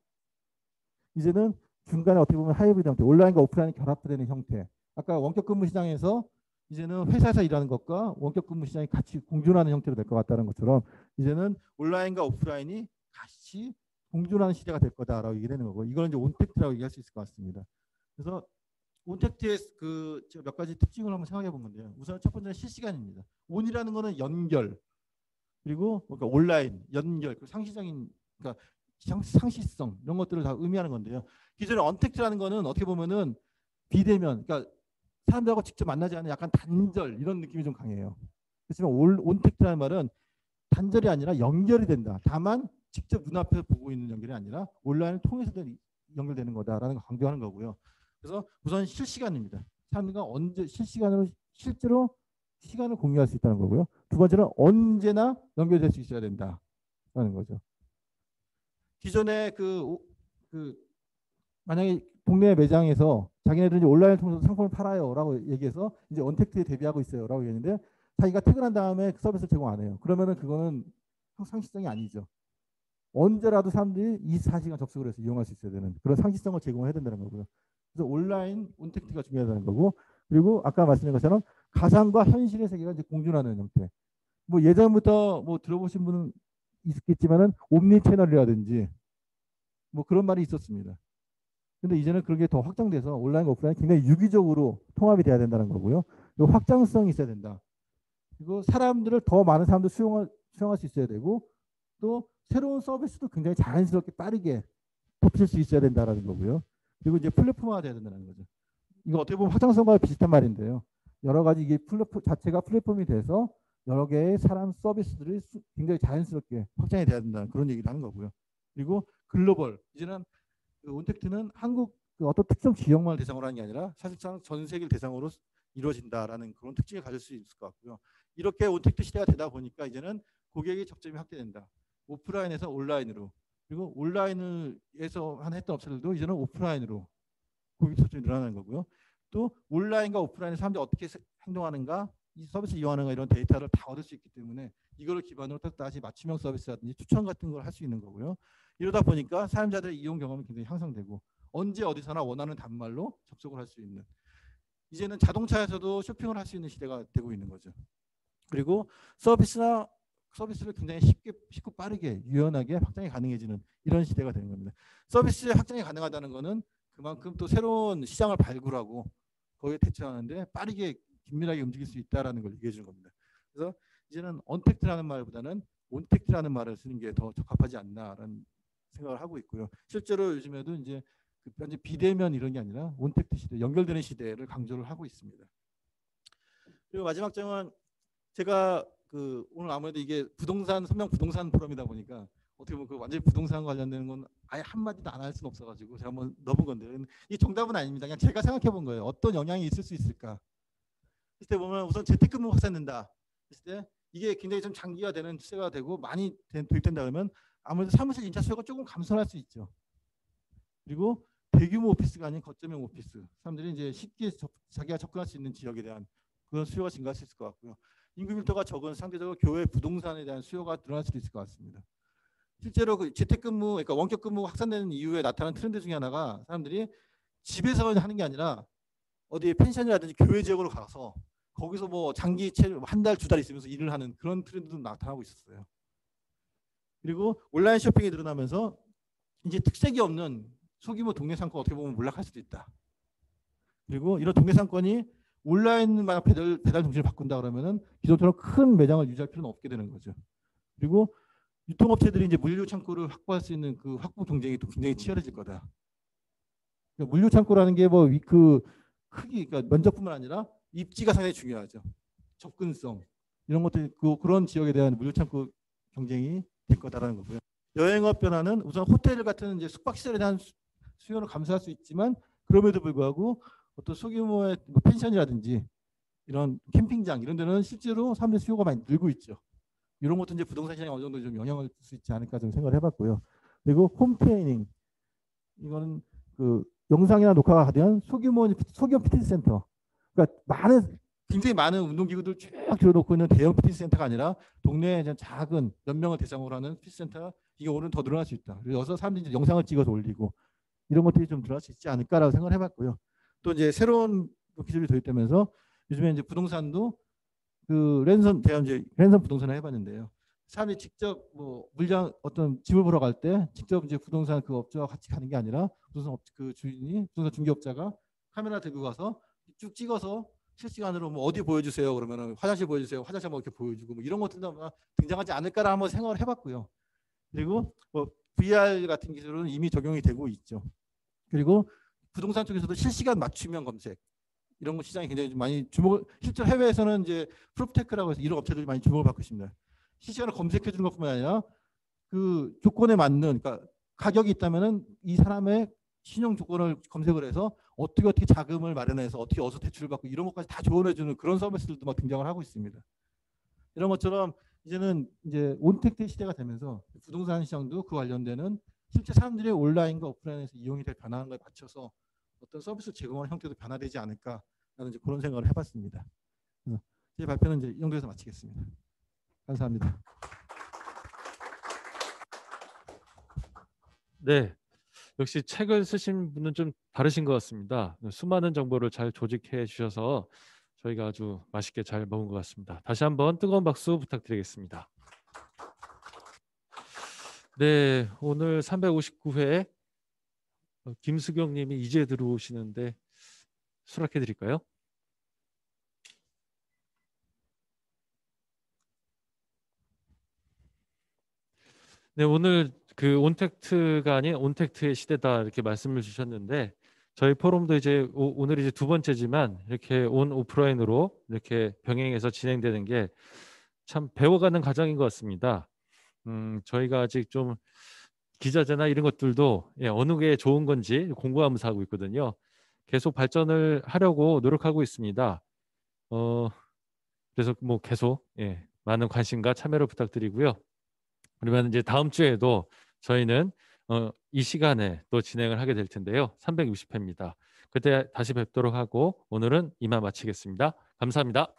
Speaker 2: 이제는 중간에 어떻게 보면 하이브리드 형태, 온라인과 오프라인이 결합되는 형태. 아까 원격 근무 시장에서 이제는 회사에서 일하는 것과 원격 근무 시장이 같이 공존하는 형태로 될 것 같다는 것처럼 이제는 온라인과 오프라인이 같이 공존하는 시대가 될 거다라고 얘기되는 거고 이걸 이제 온택트라고 얘기할 수 있을 것 같습니다. 그래서 온택트의 그 몇 가지 특징을 한번 생각해 본 건데요. 우선 첫 번째는 실시간입니다. 온이라는 거는 연결 그리고 그러니까 온라인 연결 그리고 상시적인 그러니까 상시성 이런 것들을 다 의미하는 건데요. 기존에 언택트라는 거는 어떻게 보면은 비대면 그러니까 사람들하고 직접 만나지 않는 약간 단절 이런 느낌이 좀 강해요. 그렇지만 온택트라는 말은 단절이 아니라 연결이 된다. 다만 직접 눈앞에 보고 있는 연결이 아니라 온라인을 통해서 연결되는 거다라는 걸 강조하는 거고요. 그래서 우선 실시간입니다. 사람들과 언제 실시간으로 실제로 시간을 공유할 수 있다는 거고요. 두 번째는 언제나 연결될 수 있어야 된다라는 거죠. 기존에 만약에 동네 매장에서 자기네들이 온라인을 통해서 상품을 팔아요라고 얘기해서 이제 언택트에 대비하고 있어요라고 얘기했는데 자기가 퇴근한 다음에 그 서비스를 제공 안 해요. 그러면은 그거는 상시성이 아니죠. 언제라도 사람들이 24시간 접속을 해서 이용할 수 있어야 되는 그런 상시성을 제공해야 된다는 거고요. 그래서 온라인 온택트가 중요하다는 거고 그리고 아까 말씀드린 것처럼 가상과 현실의 세계가 이제 공존하는 형태. 뭐 예전부터 뭐 들어보신 분은 있겠지만은 옴니 채널이라든지 뭐 그런 말이 있었습니다. 근데 이제는 그런 게 더 확장돼서 온라인과 오프라인 굉장히 유기적으로 통합이 돼야 된다는 거고요. 그리고 확장성이 있어야 된다. 그리고 사람들을 더 많은 사람들 수용할 수 있어야 되고 또 새로운 서비스도 굉장히 자연스럽게 빠르게 덮칠 수 있어야 된다는 거고요. 그리고 이제 플랫폼화가 돼야 된다는 거죠. 이거 어떻게 보면 확장성과 비슷한 말인데요. 여러 가지 이게 플랫폼 자체가 플랫폼이 돼서 여러 개의 사람 서비스들이 굉장히 자연스럽게 확장이 돼야 된다는 그런 얘기를 하는 거고요. 그리고 글로벌 이제는 온택트는 한국 어떤 특정 지역만을 대상으로 하는 게 아니라 사실상 전 세계를 대상으로 이루어진다라는 그런 특징을 가질 수 있을 것 같고요. 이렇게 온택트 시대가 되다 보니까 이제는 고객의 접점이 확대된다. 오프라인에서 온라인으로 그리고 온라인에서 했던 업체들도 이제는 오프라인으로 고객 접점이 늘어나는 거고요. 또 온라인과 오프라인에 사람들이 어떻게 행동하는가 이 서비스 이용하는가 이런 데이터를 다 얻을 수 있기 때문에 이거를 기반으로 다시 맞춤형 서비스라든지 추천 같은 걸 할 수 있는 거고요. 이러다 보니까 사용자들의 이용 경험이 굉장히 향상되고 언제 어디서나 원하는 단말로 접속을 할 수 있는 이제는 자동차에서도 쇼핑을 할 수 있는 시대가 되고 있는 거죠. 그리고 서비스를 굉장히 쉽고 빠르게 유연하게 확장이 가능해지는 이런 시대가 되는 겁니다. 서비스의 확장이 가능하다는 것은 그만큼 또 새로운 시장을 발굴하고 거기에 대처하는데 빠르게 긴밀하게 움직일 수 있다라는 걸 얘기해 주는 겁니다. 그래서 이제는 언택트라는 말보다는 온택트라는 말을 쓰는 게 더 적합하지 않나라는 생각을 하고 있고요. 실제로 요즘에도 이제 그 현재 비대면 이런 게 아니라 온택트 시대, 연결되는 시대를 강조를 하고 있습니다. 그리고 마지막 점은 제가 그 오늘 아무래도 이게 부동산 선명 부동산 포럼이다 보니까 어떻게 보면 그 완전히 부동산 관련되는 건 아예 한마디도 안 할 수는 없어가지고 제가 한번 넣어본 건데 이 정답은 아닙니다. 그냥 제가 생각해 본 거예요. 어떤 영향이 있을 수 있을까? 했을 때 보면 우선 재택근무 확산된다. 했을 때 이게 굉장히 좀 장기화되는 추세가 되고 많이 도입된다 그러면 아무래도 사무실 인차 수요가 조금 감소할 수 있죠. 그리고 대규모 오피스가 아닌 거점형 오피스, 사람들이 이제 쉽게 자기가 접근할 수 있는 지역에 대한 그런 수요가 증가할 수 있을 것 같고요. 인구 밀도가 적은 상대적으로 교외 부동산에 대한 수요가 늘어날 수도 있을 것 같습니다. 실제로 그 재택근무, 그러니까 원격 근무가 확산되는 이후에 나타난 트렌드 중에 하나가 사람들이 집에서 하는 게 아니라 어디 펜션이라든지 교외 지역으로 가서 거기서 뭐 장기 한 달, 두 달 있으면서 일을 하는 그런 트렌드도 나타나고 있었어요. 그리고 온라인 쇼핑이 늘어나면서 이제 특색이 없는 소규모 동네 상권 어떻게 보면 몰락할 수도 있다. 그리고 이런 동네 상권이 온라인만 배달 중심을 바꾼다 그러면은 기존처럼 큰 매장을 유지할 필요는 없게 되는 거죠. 그리고 유통업체들이 이제 물류 창고를 확보할 수 있는 그 확보 경쟁이 또 굉장히 치열해질 거다. 그러니까 물류 창고라는 게 뭐 그 크기, 그러니까 면적뿐만 아니라 입지가 상당히 중요하죠. 접근성 이런 것들 그런 지역에 대한 물류 창고 경쟁이 될 거다라는 거고요. 여행업 변화는 우선 호텔 같은 이제 숙박시설에 대한 수요는 감소할 수 있지만 그럼에도 불구하고 어떤 소규모의 뭐 펜션이라든지 이런 캠핑장 이런 데는 실제로 사람들 수요가 많이 늘고 있죠. 이런 것도 이제 부동산 시장에 어느 정도 좀 영향을 줄 수 있지 않을까 좀 생각을 해봤고요. 그리고 홈 트레이닝 이거는 그 영상이나 녹화가 된 소규모 피트니스 센터. 그러니까 굉장히 많은 운동기구들 쭉 들어놓고 있는 대형 피트니스 센터가 아니라 동네에 작은 몇 명을 대상으로 하는 피트니스 센터 이게 오늘 더 늘어날 수 있다. 그래서 사람들이 이제 영상을 찍어서 올리고 이런 것들이 좀 늘어날 수 있지 않을까라고 생각을 해봤고요. 또 이제 새로운 기술이 도입되면서 요즘에 이제 부동산도 그 랜선 부동산을 해봤는데요. 사람이 직접 뭐 물량 어떤 집을 보러 갈 때 직접 이제 부동산 그 업자와 같이 가는 게 아니라 부동산 그 주인이 부동산 중개업자가 카메라 들고 가서 쭉 찍어서 실시간으로 뭐 어디 보여주세요 그러면은 화장실 보여주세요 화장실 뭐 이렇게 보여주고 뭐 이런 것들도 아마 등장하지 않을까라 한번 생각을 해봤고요. 그리고 뭐 VR 같은 기술은 이미 적용이 되고 있죠. 그리고 부동산 쪽에서도 실시간 맞춤형 검색 이런 거 시장이 굉장히 좀 많이 실제 해외에서는 이제 프롭테크라고 해서 이런 업체들이 많이 주목을 받고 있습니다. 실시간으로 검색해 주는 것뿐만 아니라 그 조건에 맞는 그러니까 가격이 있다면은 이 사람의 신용 조건을 검색을 해서 어떻게 자금을 마련해서 어떻게 어디서 대출을 받고 이런 것까지 다 조언해 주는 그런 서비스들도 막 등장을 하고 있습니다. 이런 것처럼 이제는 이제 온택트 시대가 되면서 부동산 시장도 그 관련되는 실제 사람들이 온라인과 오프라인에서 이용이 될 변화한 걸 맞춰서 어떤 서비스 제공하는 형태도 변화되지 않을까라는 이제 그런 생각을 해봤습니다. 제 발표는 이제 이 정도에서 마치겠습니다. 감사합니다.
Speaker 1: 네, 역시 책을 쓰신 분은 좀 다르신 것 같습니다. 수많은 정보를 잘 조직해 주셔서 저희가 아주 맛있게 잘 먹은 것 같습니다. 다시 한번 뜨거운 박수 부탁드리겠습니다. 네, 오늘 359회 김수경 님이 이제 들어오시는데 수락해 드릴까요? 네, 오늘 그 온택트가 아닌 온택트의 시대다 이렇게 말씀을 주셨는데 저희 포럼도 이제 오늘 이제 두 번째지만 이렇게 온 오프라인으로 이렇게 병행해서 진행되는 게 참 배워가는 과정인 것 같습니다. 저희가 아직 좀 기자재나 이런 것들도 어느 게 좋은 건지 공부하면서 하고 있거든요. 계속 발전을 하려고 노력하고 있습니다. 그래서 뭐 계속 많은 관심과 참여를 부탁드리고요. 그러면 이제 다음 주에도 저희는 이 시간에 또 진행을 하게 될 텐데요. 360회입니다. 그때 다시 뵙도록 하고 오늘은 이만 마치겠습니다. 감사합니다.